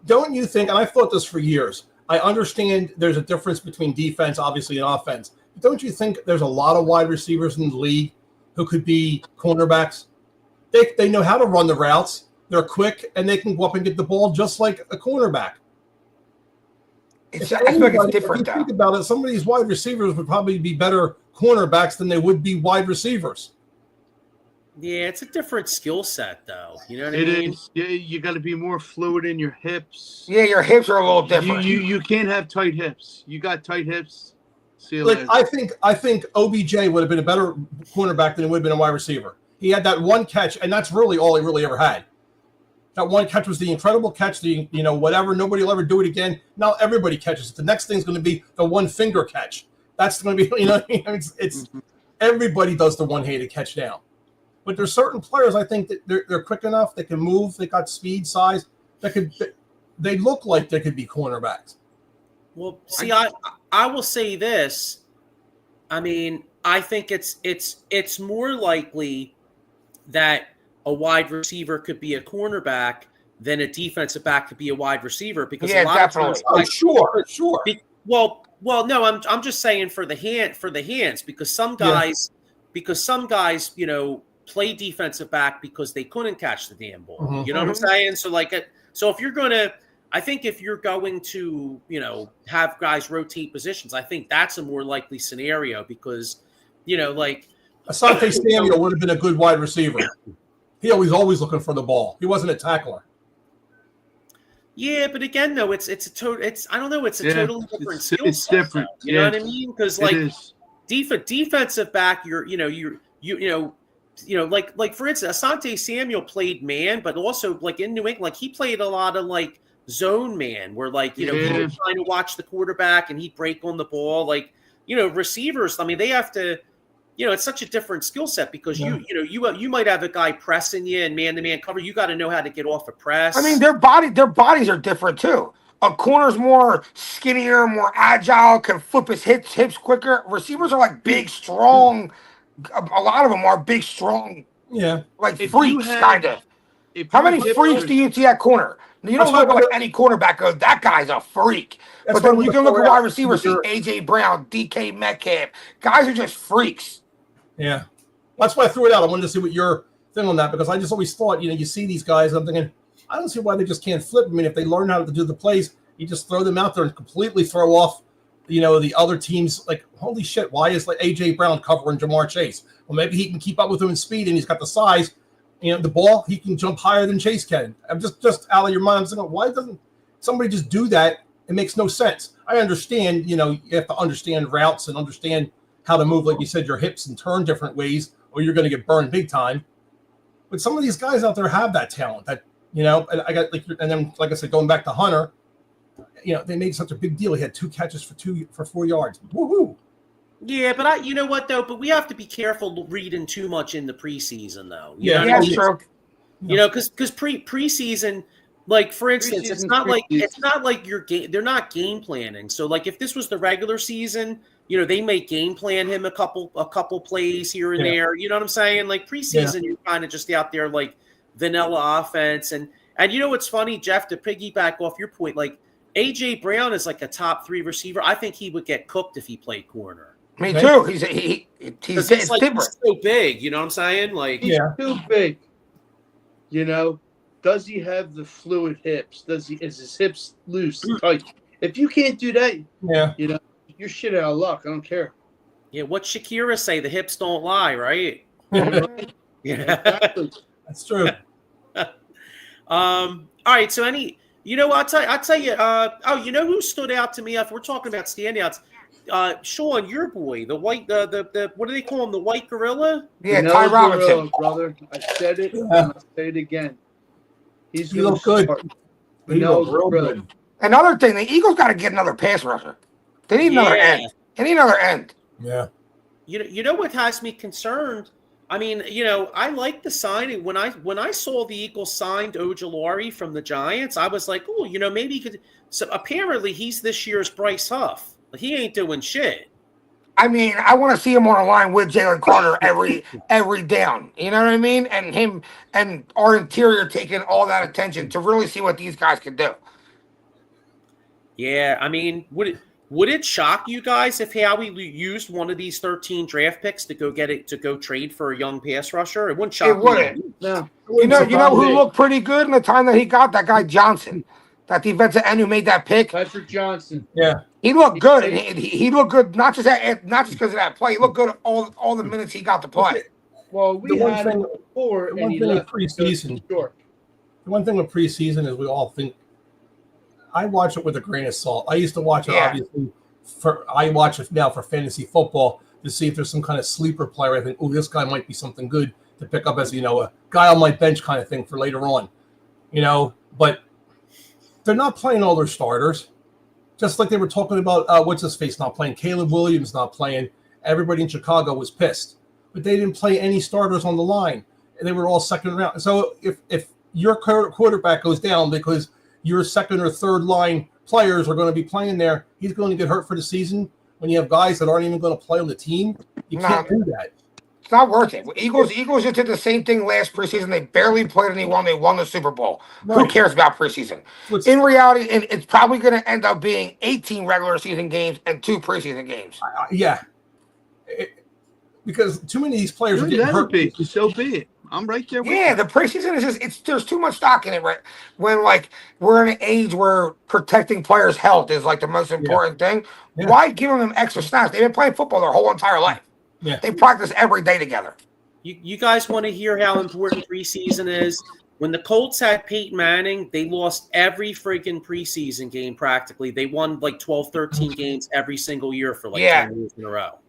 Don't you think? And I've thought this for years. I understand there's a difference between defense, obviously, and offense. But don't you think there's a lot of wide receivers in the league who could be cornerbacks? They know how to run the routes. They're quick, and they can go up and get the ball just like a cornerback. I feel like it's different, if you think about it, some of these wide receivers would probably be better cornerbacks than they would be wide receivers. Yeah, it's a different skill set, though. You know what I mean? It is. Yeah, you got to be more fluid in your hips. Yeah, your hips are a little different. You can't have tight hips. You got tight hips. See you later. I think OBJ would have been a better cornerback than he would have been a wide receiver. He had that one catch, and that's really all he really ever had. That one catch was the incredible catch, whatever. Nobody will ever do it again. Now everybody catches it. The next thing's going to be the one finger catch. That's going to be, it's everybody does the one-handed catch now. But there's certain players, I think, that they're quick enough. They can move. They got speed, size. They look like they could be cornerbacks. Well, see, I will say this. I mean, I think it's more likely that a wide receiver could be a cornerback than a defensive back could be a wide receiver because a lot of times, sure. Well, no, I'm just saying for the hands because some guys play defensive back because they couldn't catch the damn ball. Mhm. You know what I'm saying? So so if you're going to, I think if you're going to, have guys rotate positions, I think that's a more likely scenario because, Asante Samuel would have been a good wide receiver. He always looking for the ball. He wasn't a tackler. Yeah, but again, though, it's a total. I don't know. It's a totally different skill set. It's different. You know what I mean? Because defensive back, like for instance, Asante Samuel played man, but also like in New England, like he played a lot of like zone man, where he was trying to watch the quarterback and he'd break on the ball. Like receivers, I mean, they have to. It's such a different skill set because you might have a guy pressing you and man-to-man cover. You got to know how to get off a press. I mean, their bodies are different too. A corner's more skinnier, more agile, can flip his hips quicker. Receivers are like big, strong. A lot of them are big, strong. Yeah, like freaks, kind of. How many freaks do you see at corner? You don't look like any cornerback goes, that guy's a freak. But then you can look at wide receivers, see A.J. Brown, DK Metcalf. Guys are just freaks. Yeah. That's why I threw it out. I wanted to see what your thing on that because I just always thought, you see these guys, I'm thinking, I don't see why they just can't flip. I mean, if they learn how to do the plays, you just throw them out there and completely throw off, the other teams. Like, holy shit, why is A.J. Brown covering Jamar Chase? Well, maybe he can keep up with him in speed and he's got the size. The ball, he can jump higher than Chase can. I'm just out of your mind. I'm saying, why doesn't somebody just do that? It makes no sense. I understand, you have to understand routes and understand how to move, like you said, your hips and turn different ways, or you're going to get burned big time. But some of these guys out there have that talent. That and I got and then like I said, going back to Hunter, they made such a big deal. He had 2 catches for 4 yards. Woohoo! Yeah, but you know what though? But we have to be careful reading too much in the preseason, though. Yeah, sure. Because preseason. Like for instance, it's not like they're not game planning. So like if this was the regular season, they may game plan him a couple plays here and there. You know what I'm saying? Like preseason, you're kind of just out there like vanilla offense. And what's funny, Jeff, to piggyback off your point, like AJ Brown is like a top 3 receiver. I think he would get cooked if he played corner. Me too. He's different. He's so big. You know what I'm saying? Like he's too big. Does he have the fluid hips? Is his hips loose, tight? If you can't do that, you're shit out of luck. I don't care. Yeah, what Shakira say? The hips don't lie, right? Yeah, exactly. That's true. All right. So I'll tell you. Who stood out to me? If we're talking about standouts, Sean, your boy, the white, the what do they call him? The white gorilla? Yeah, Ty Robinson, brother. I said it. And I'll say it again. He looked good. He looked real good. Another thing, the Eagles got to get another pass rusher. They need another end. They need another end. Yeah. You know what has me concerned? I mean, I like the signing. When I saw the Eagles signed Ojulari from the Giants, I was like, oh, maybe he could. So apparently he's this year's Bryce Huff. He ain't doing shit. I mean, I want to see him on a line with Jalen Carter every down. You know what I mean? And him and our interior taking all that attention to really see what these guys can do. Yeah, I mean, would it shock you guys if Howie used one of these 13 draft picks to go trade for a young pass rusher? It wouldn't shock me. It wouldn't. No. You know who looked pretty good in the time that he got? That guy Johnson. That defensive end who made that pick. Patrick Johnson. Yeah. He looked good. He looked good not just because of that play. He looked good all the minutes he got to play. Well, we had him before, and he left preseason. The one thing with preseason is we all think. I watch it with a grain of salt. I used to watch it obviously. I watch it now for fantasy football to see if there's some kind of sleeper player. I think, oh, this guy might be something good to pick up as a guy on my bench kind of thing for later on. But they're not playing all their starters. Just like they were talking about, what's his face not playing, Caleb Williams not playing. Everybody in Chicago was pissed, but they didn't play any starters on the line, and they were all second round. So if your quarterback goes down because your second or third line players are going to be playing there, he's going to get hurt for the season. When you have guys that aren't even going to play on the team, you can't do that. It's not worth it. Eagles just did the same thing last preseason. They barely played anyone. They won the Super Bowl. Right. Who cares about preseason? In reality, it's probably going to end up being 18 regular season games and 2 preseason games. because too many of these players are Good, getting let hurt. it be. So be it. I'm right there with Yeah, you. the preseason is just there's too much stock in it, right? When like we're in an age where protecting players' health is like the most important thing. Yeah. Why give them extra snaps? They've been playing football their whole entire life. Yeah. They practice every day together. You guys want to hear how important preseason is? When the Colts had Peyton Manning, they lost every freaking preseason game practically. They won like 12, 13 games every single year for like 10 years in a row.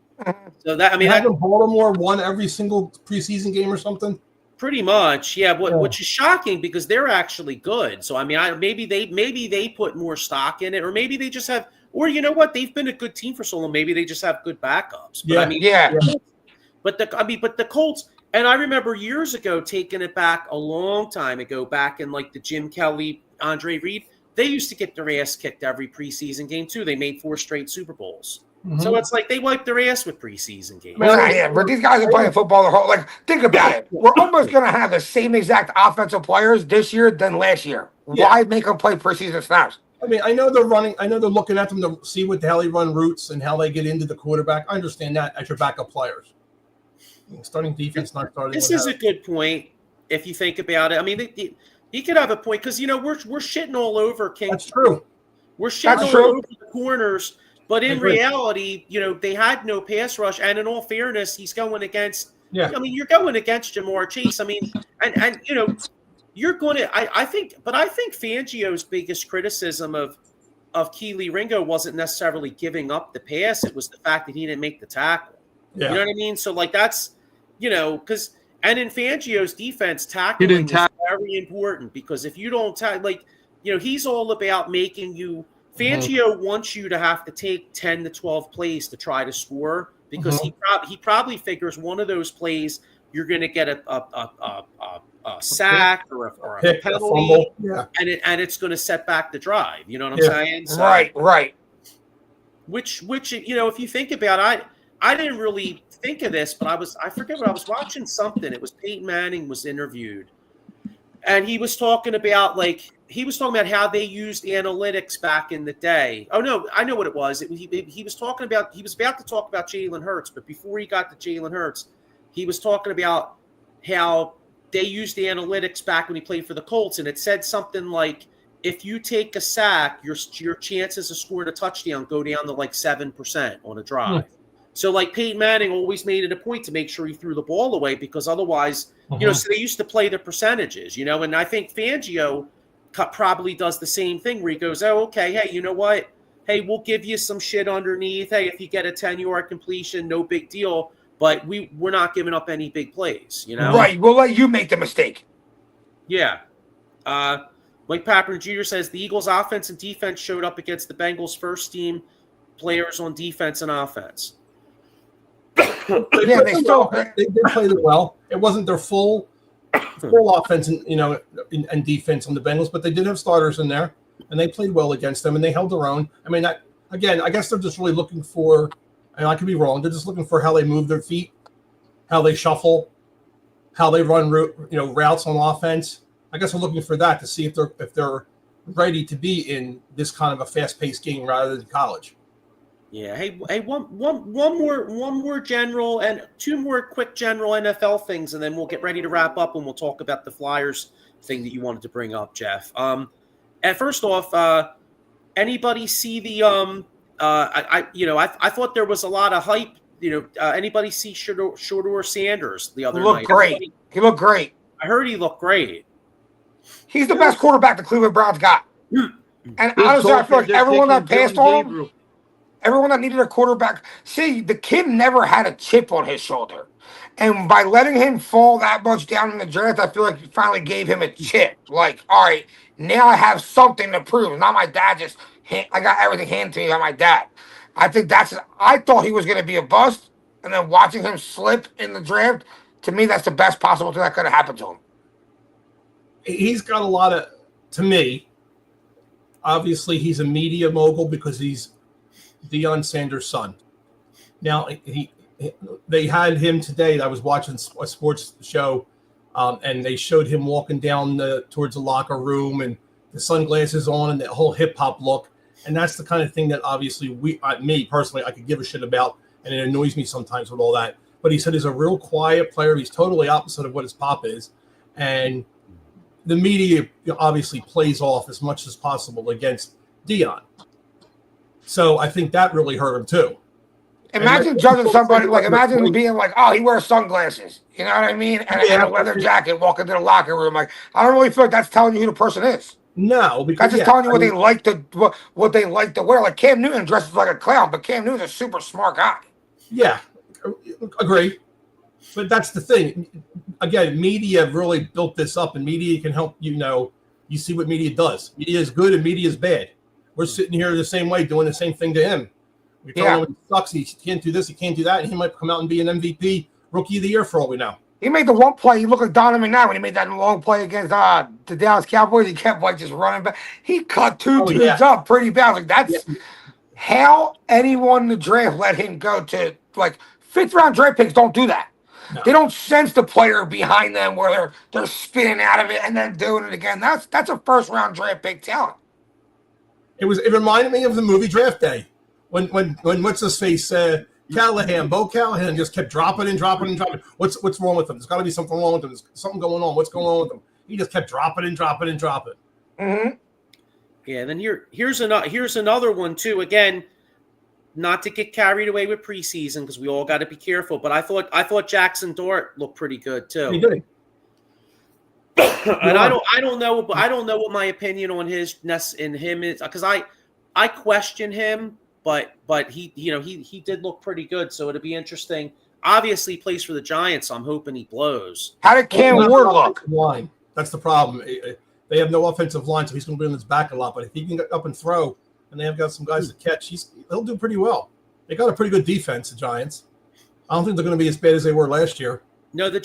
So that, I mean, hasn't Baltimore won every single preseason game or something? Pretty much, yeah. Which is shocking because they're actually good. So I mean, maybe they put more stock in it, or maybe they just have, or you know what, they've been a good team for so long. Maybe they just have good backups. But I mean, But the Colts, and I remember years ago taking it back a long time ago, back in like the Jim Kelly, Andre Reed, they used to get their ass kicked every preseason game too. They made 4 straight Super Bowls. So it's like they wiped their ass with preseason games. But these guys are playing football their whole like. Think about it. We're almost going to have the same exact offensive players this year than last year. Why make them play preseason snaps? I mean, I know they're running. I know they're looking at them to see what the hell they run routes and how they get into the quarterback. I understand that as your backup players. Starting defense, not starting. This is a good point if you think about it. I mean, he could have a point because we're shitting all over King. That's true. We're shitting all over the corners. But in reality, they had no pass rush, and in all fairness, he's going against. Yeah. I mean, you're going against Jamar Chase. I mean, and you're going to. I think Fangio's biggest criticism of Keely Ringo wasn't necessarily giving up the pass; it was the fact that he didn't make the tackle. Yeah. You know what I mean? So like that's because and in Fangio's defense, tackling is very important because if you don't he's all about making you. Fangio wants you to have to take 10 to 12 plays to try to score because he probably figures one of those plays you're going to get a sack or a penalty, and it's going to set back the drive. You know what I'm saying? So, right. Which if you think about it, I didn't really think of this, but I forget what I was watching something. It was Peyton Manning was interviewed, and he was talking about how they used analytics back in the day. Oh no, I know what it was. He was about to talk about Jalen Hurts, but before he got to Jalen Hurts, he was talking about how they used the analytics back when he played for the Colts, and it said something like, if you take a sack, your chances of scoring a touchdown go down to like 7% on a drive. So like Peyton Manning always made it a point to make sure he threw the ball away because otherwise, so they used to play the percentages, and I think Fangio probably does the same thing where he goes, oh, okay, hey, you know what? Hey, we'll give you some shit underneath. Hey, if you get a 10-yard completion, no big deal. But we're not giving up any big plays, Right. We'll let you make the mistake. Yeah. Like Papper Jr. says, the Eagles' offense and defense showed up against the Bengals' first-team players on defense and offense. They did play well. It wasn't their full offense and defense on the Bengals, but they did have starters in there, and they played well against them, and they held their own. I mean, I guess they're just really looking for, and I could be wrong, they're just looking for how they move their feet, how they shuffle, how they run routes on offense. I guess we're looking for that to see if they're ready to be in this kind of a fast-paced game rather than college. Yeah. Hey, one more general and 2 more quick general NFL things, and then we'll get ready to wrap up and we'll talk about the Flyers thing that you wanted to bring up, Jeff. And first off, anybody see the I thought there was a lot of hype. Anybody see Shedeur Sanders the other night? Great. He looked great. I heard he looked great. He's the best quarterback the Cleveland Browns got. And honestly, I feel like everyone that passed on. Everyone that needed a quarterback, see, the kid never had a chip on his shoulder. And by letting him fall that much down in the draft, I feel like you finally gave him a chip. Like, all right, now I have something to prove. Not my dad I got everything handed to me by my dad. I think I thought he was going to be a bust. And then watching him slip in the draft, to me, that's the best possible thing that could have happened to him. He's got a lot of, to me, obviously he's a media mogul because he's Deion Sanders' son. Now, they had him today. I was watching a sports show, and they showed him walking down towards the locker room and the sunglasses on and the whole hip-hop look. And that's the kind of thing that obviously me personally, I could give a shit about, and it annoys me sometimes with all that. but he said he's a real quiet player. He's totally opposite of what his pop is. And the media obviously plays off as much as possible against Dion. So I think that really hurt him too. Imagine judging somebody, like, imagine him being like, oh, he wears sunglasses. You know what I mean? And a leather jacket walking to the locker room. Like, I don't really feel like that's telling you who the person is. No, because that's just telling you what they like to wear. Like Cam Newton dresses like a clown, but Cam Newton's a super smart guy. Yeah, agree. But that's the thing. Again, media really built this up, and media can help you know. You see what media does. Media is good and media is bad. We're sitting here the same way, doing the same thing to him. We're telling him he sucks. He can't do this. He can't do that. And he might come out and be an MVP, Rookie of the Year for all we know. He made the one play. He looked like Donovan now when he made that long play against the Dallas Cowboys. He kept like just running back. He cut two dudes up pretty bad. Like that's how anyone in the draft let him go to like 5th round draft picks don't do that. No. They don't sense the player behind them where they're spinning out of it and then doing it again. That's a 1st round draft pick talent. It reminded me of the movie Draft Day when what's his face Bo Callahan just kept dropping and dropping and dropping. What's wrong with him? There's got to be something wrong with him. There's something going on. What's going on with him? He just kept dropping and dropping and dropping. Mm-hmm. Yeah. Then here's another one too. Again, not to get carried away with preseason because we all got to be careful. But I thought Jackson Dart looked pretty good too. He did. And I don't know what my opinion on him is because I question him. But he did look pretty good, so it'll be interesting. Obviously, he plays for the Giants, so I'm hoping he blows. How did Cam Ward look? Line. That's the problem. They have no offensive line, so he's going to be on his back a lot. But if he can get up and throw, and they have got some guys to catch, he'll do pretty well. They got a pretty good defense, the Giants. I don't think they're going to be as bad as they were last year. No, the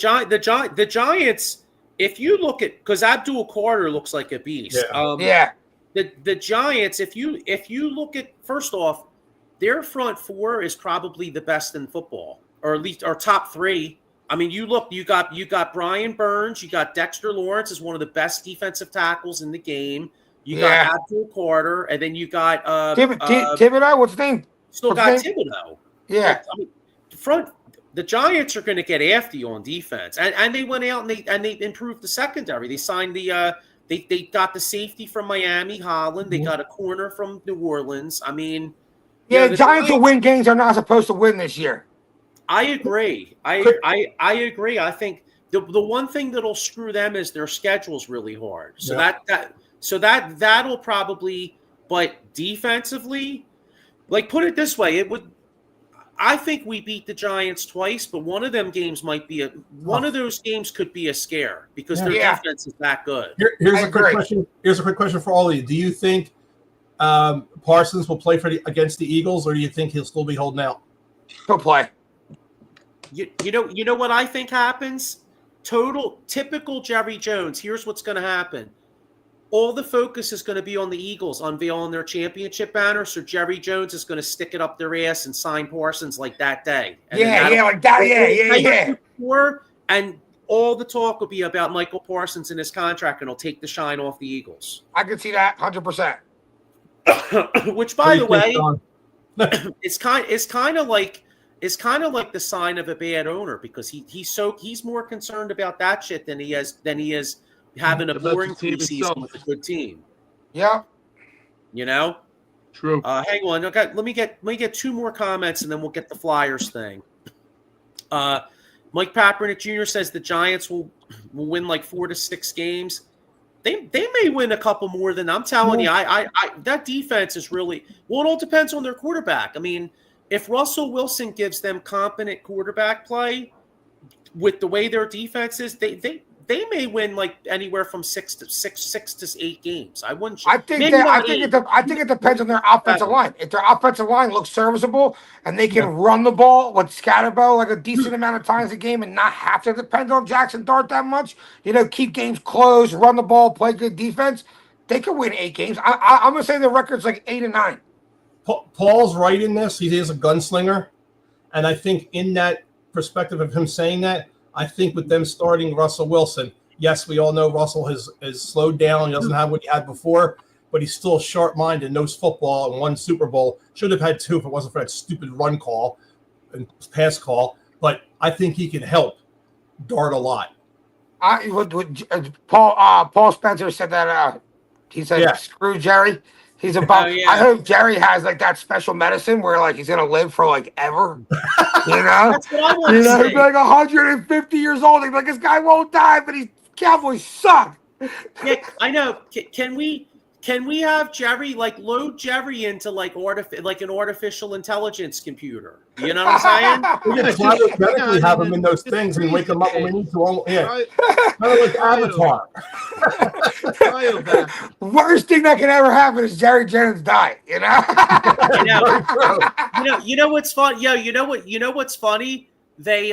Giants. If you look at because Abdul Carter looks like a beast. Yeah. The Giants, if you look at first off, their front 4 is probably the best in football, or at least our top 3. I mean, you got Brian Burns, you got Dexter Lawrence is one of the best defensive tackles in the game. You got Abdul Carter, and then you got Thibodeau. What's his name? Still got Thibodeau. Yeah. The Giants are going to get after you on defense, and they went out and they improved the secondary. They signed They got the safety from Miami, Holland. They got a corner from New Orleans. I mean, the Giants will win games they're not supposed to win this year. I agree. I agree. I think the one thing that'll screw them is their schedule's really hard. So that'll probably. But defensively, like put it this way, it would. I think we beat the Giants twice, but one of them games might be one of those games could be a scare because their defense is that good. Here's a quick question. Here's a quick question for all of you. Do you think Parsons will play against the Eagles, or do you think he'll still be holding out? He'll play. You know what I think happens? Typical Jerry Jones. Here's what's going to happen. All the focus is going to be on the Eagles unveiling their championship banner, so Jerry Jones is going to stick it up their ass and sign Parsons like that day. And like that. Yeah. And all the talk will be about Michael Parsons and his contract, and he'll take the shine off the Eagles. I can see that 100%. Which, by the way, it's kind of like the sign of a bad owner because he's more concerned about that shit than he is having a boring preseason with a good team. Yeah. True. Hang on. Okay, let me get 2 more comments and then we'll get the Flyers thing. Mike Papernick Jr. says the Giants will win like 4 to 6 games. They may win a couple more than I'm telling you. I that defense is really it all depends on their quarterback. I mean, if Russell Wilson gives them competent quarterback play with the way their defense is, they may win like anywhere from 6 to 8 games. I think it depends on their offensive line. If their offensive line looks serviceable and they can run the ball with Scatterbo like a decent amount of times a game and not have to depend on Jackson Dart that much, keep games close, run the ball, play good defense, they can win 8 games. I'm gonna say the record's like 8 and 9. Paul's right in this. He is a gunslinger, and I think in that perspective of him saying that, I think with them starting Russell Wilson, yes, we all know Russell has slowed down. He doesn't have what he had before, but he's still sharp-minded, knows football, and won Super Bowl. Should have had 2 if it wasn't for that stupid run call and pass call. but I think he can help Dart a lot. Paul Spencer said that he said screw Jerry. He's about. I hope Jerry has like that special medicine where like he's gonna live for like ever. You know, That's what I want to say. He'd be like 150 years old. He'd be like, this guy won't die, but he's Cowboys suck. Yeah, I know. Can we have Jerry load Jerry into like an artificial intelligence computer? You know what I'm saying? We can theoretically have him in those things and wake him up when we need to. Kind of like Avatar. Worst thing that can ever happen is Jerry Jennings die. You know. You know what's fun? You know what's funny? They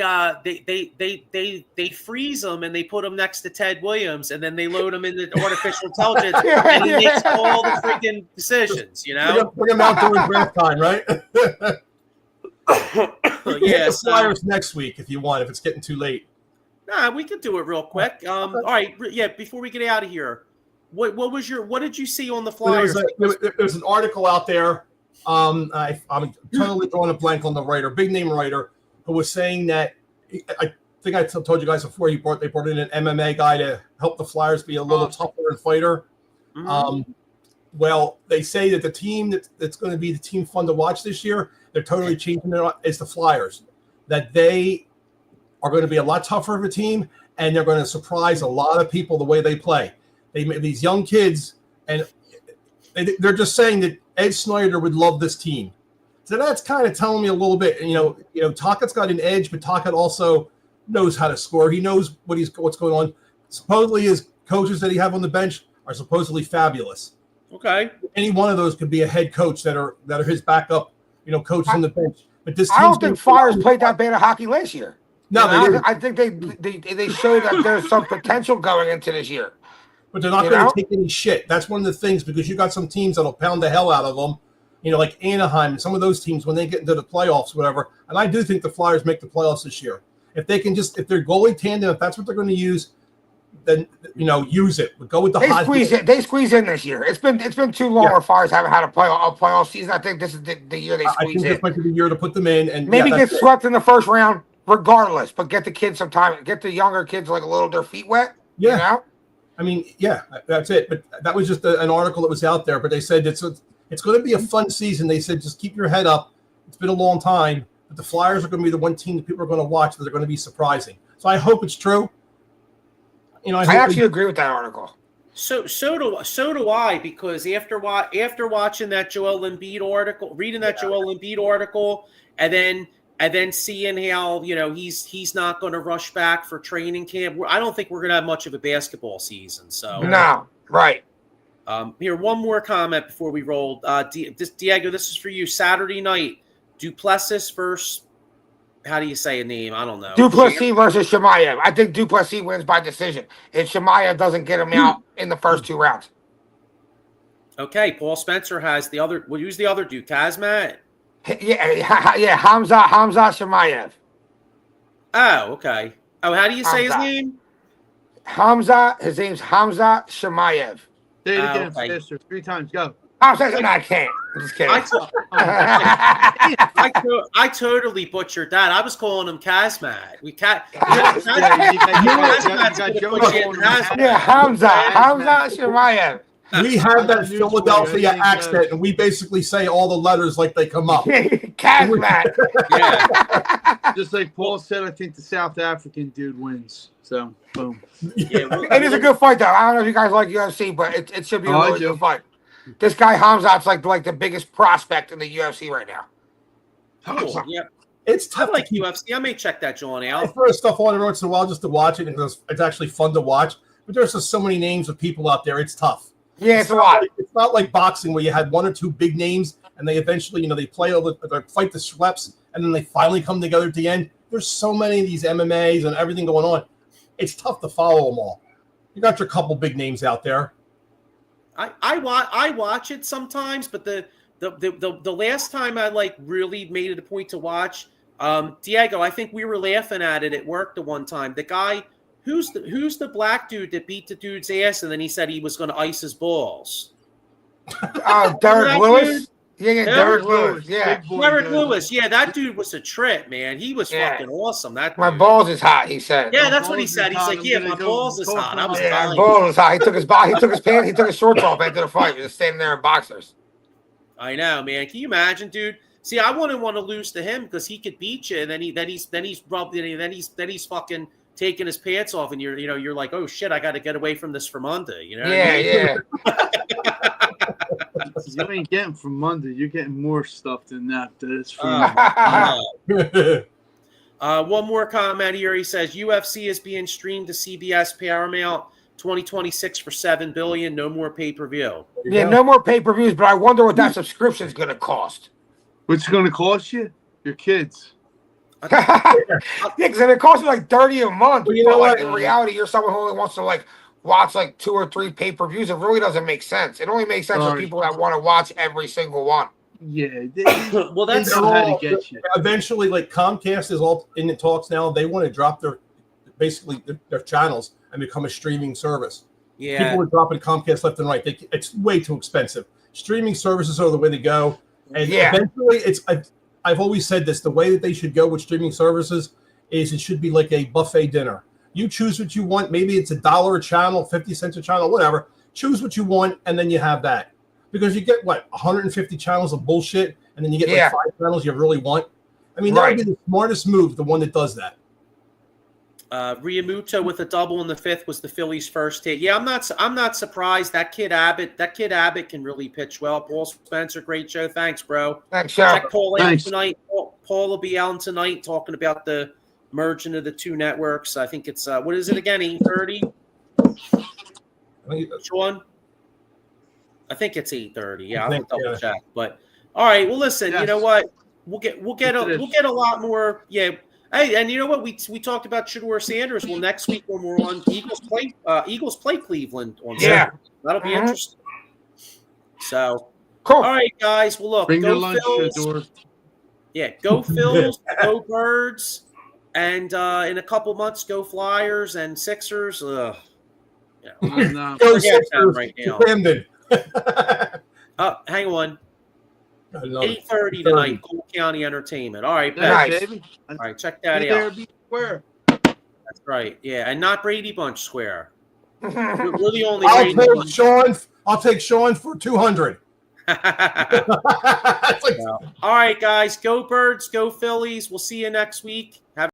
freeze him and they put him next to Ted Williams and then they load him into artificial intelligence and he makes all the freaking decisions. You know, bring him out during draft time, right? Yeah, the Flyers next week if you want. If it's getting too late, nah, we could do it real quick. All right, yeah. Before we get out of here, what did you see on the Flyers? There's an article out there. I'm totally drawing a blank on the writer, big name writer, who was saying that I think I told you guys before they brought in an MMA guy to help the Flyers be a little tougher and fighter. Mm-hmm. Well, they say that the team that's going to be the team fun to watch this year, they're totally changing it. Is the Flyers, that they are going to be a lot tougher of a team, and they're going to surprise a lot of people the way they play. These young kids, and they're just saying that Ed Snyder would love this team. So that's kind of telling me a little bit. You know, Tockett's got an edge, but Tocchet also knows how to score. He knows what's going on. Supposedly, his coaches that he have on the bench are supposedly fabulous. Okay, any one of those could be a head coach that are his backup, coaches on the bench. But this I don't think Flyers played that bad of hockey last year. No, I think they showed that there's some potential going into this year. But they're not going to take any shit. That's one of the things, because you got some teams that'll pound the hell out of them. Like Anaheim and some of those teams when they get into the playoffs, whatever. And I do think the Flyers make the playoffs this year. If they can if their goalie tandem, if that's what they're going to use, then use it. But go with the They squeeze in this year. It's been too long where Flyers haven't had a playoff season. I think this is the year they squeeze in. I think this might be the year to put them in and maybe get swept in the first round regardless, but get the kids some time. Get the younger kids like a little their feet wet. Yeah. I mean, that's it. But that was just an article that was out there. But they said it's going to be a fun season. They said just keep your head up. It's been a long time, but the Flyers are going to be the one team that people are going to watch that they're going to be surprising. So I hope it's true. I actually agree with that article. So do I, because after watching that Joel Embiid article, reading that Joel Embiid article, and then seeing how he's not going to rush back for training camp. I don't think we're going to have much of a basketball season. So no, right. Here, one more comment before we roll. Diego, this is for you. Saturday night, Duplessis versus, how do you say a name? I don't know. Duplessis versus Shemaev. I think Duplessis wins by decision if Shemaev doesn't get him out in the first two rounds. Okay, Paul Spencer has the other. Well, who's the other dude? Kazmat? Yeah, Hamza Shemaev. Oh, okay. Oh, how do you say his name? His name's Hamza Shemaev. Say it again, faster. 3 times. Go. I can't. I'm just kidding. I totally butchered that. I was calling him Kazmat. Hamza Shemaev. We have that Philadelphia accent, and we basically say all the letters like they come up. Kazmat. Yeah. Just like Paul said, I think the South African dude wins. So, boom. Yeah, it is a good fight, though. I don't know if you guys like UFC, but it should be a really good fight. This guy Hamzat's like the biggest prospect in the UFC right now. Cool. Yeah. It's tough. I like UFC. I may check that John out. I throw stuff on every once in a while just to watch it, and it's actually fun to watch. But there's just so many names of people out there. It's tough. Yeah, it's a lot. It's not like boxing where you had 1 or 2 big names, and they eventually, they fight the schleps, and then they finally come together at the end. There's so many of these MMAs and everything going on. It's tough to follow them all. You got your couple big names out there. I watch it sometimes, but the last time I really made it a point to watch, Diego, I think we were laughing at it at work the one time. The guy who's the black dude that beat the dude's ass and then he said he was going to ice his balls. Derek Lewis. Yeah, Who? Derek Lewis. Yeah. Big boy Derek Derek Lewis. Yeah, that dude was a trip, man. He was Yeah. fucking awesome. That My dude. balls is hot, he said. Yeah, My that's what he balls said. is He's hot. like, I'm yeah, gonna my go balls is toss hot. them I was out. Yeah, dying. balls is hot. He took his pants, he took his shorts off after the fight. He was standing there in boxers. I know, man. Can you imagine, dude? See, I wouldn't want to lose to him because he could beat you, and then he's fucking taking his pants off, and you're like, oh shit, I got to get away from this from under. You know? What I Yeah, mean? yeah. You ain't getting from Monday. You're getting more stuff than that. That's from One more comment here. He says UFC is being streamed to CBS Paramount 2026 for $7 billion. No more pay-per-view. Yeah, no more pay-per-views, but I wonder what that subscription is going to cost. What's it going to cost you? Your kids. Yeah, because it costs you like $30 a month. Well, you but know like what? in reality, you're someone who only wants to like watch like 2 or 3 pay-per-views. It really doesn't make sense. It only makes sense for Sorry. people that want to watch every single one. Yeah. Well, They that's know how to get you. Eventually, like Comcast is all in the talks now. They want to drop their channels and become a streaming service. yeah. People are dropping Comcast left and right. It's way too expensive. Streaming services are the way to go. And Yeah. eventually, I've always said this: the way that they should go with streaming services is it should be like a buffet dinner. You choose what you want. Maybe it's $1 a channel, 50 cents a channel, whatever. Choose what you want, and then you have that. Because you get 150 channels of bullshit, and then you get Yeah. like 5 channels you really want. I mean, that Right. would be the smartest move, the one that does that. Riamuto with a double in the 5th was the Phillies' first hit. Yeah, I'm not surprised. That kid Abbott can really pitch well. Paul Spencer, great show. Thanks, bro. Thanks, Check Sheriff. Paul out Thanks. tonight. Paul will be out tonight talking about the merging of the 2 networks. I think it's what is it again? 8:30. Sean, I think it's 8:30. Yeah, I'll have to double check. But all right, well, listen. You Yes. know what? We'll get Yes, it is. a lot more. Yeah. Hey, and you know what? We talked about Shedeur Sanders. Well, next week when we're on Eagles play Cleveland on Yeah. Saturday. That'll be Mhm. interesting. So, Cool. all right, guys. Well, look, Bring your go lunch, Phils. Shedeur. Yeah, go Phils, go Birds, and in a couple months, go Flyers and Sixers. Ugh. Yeah. No. Go Forget that Sixers, right now. Camden. Hang on. Another 8:30 tonight, Cole County Entertainment. All right, Yeah, bet. Nice. baby. All right, check that Be out. there, be square. That's right. Yeah, and not Brady Bunch Square. We're the only I'll Brady take Bunch. Sean. I'll take Sean for 200. All It's like, right, guys. Go Birds, go Phillies. We'll see you next week. Have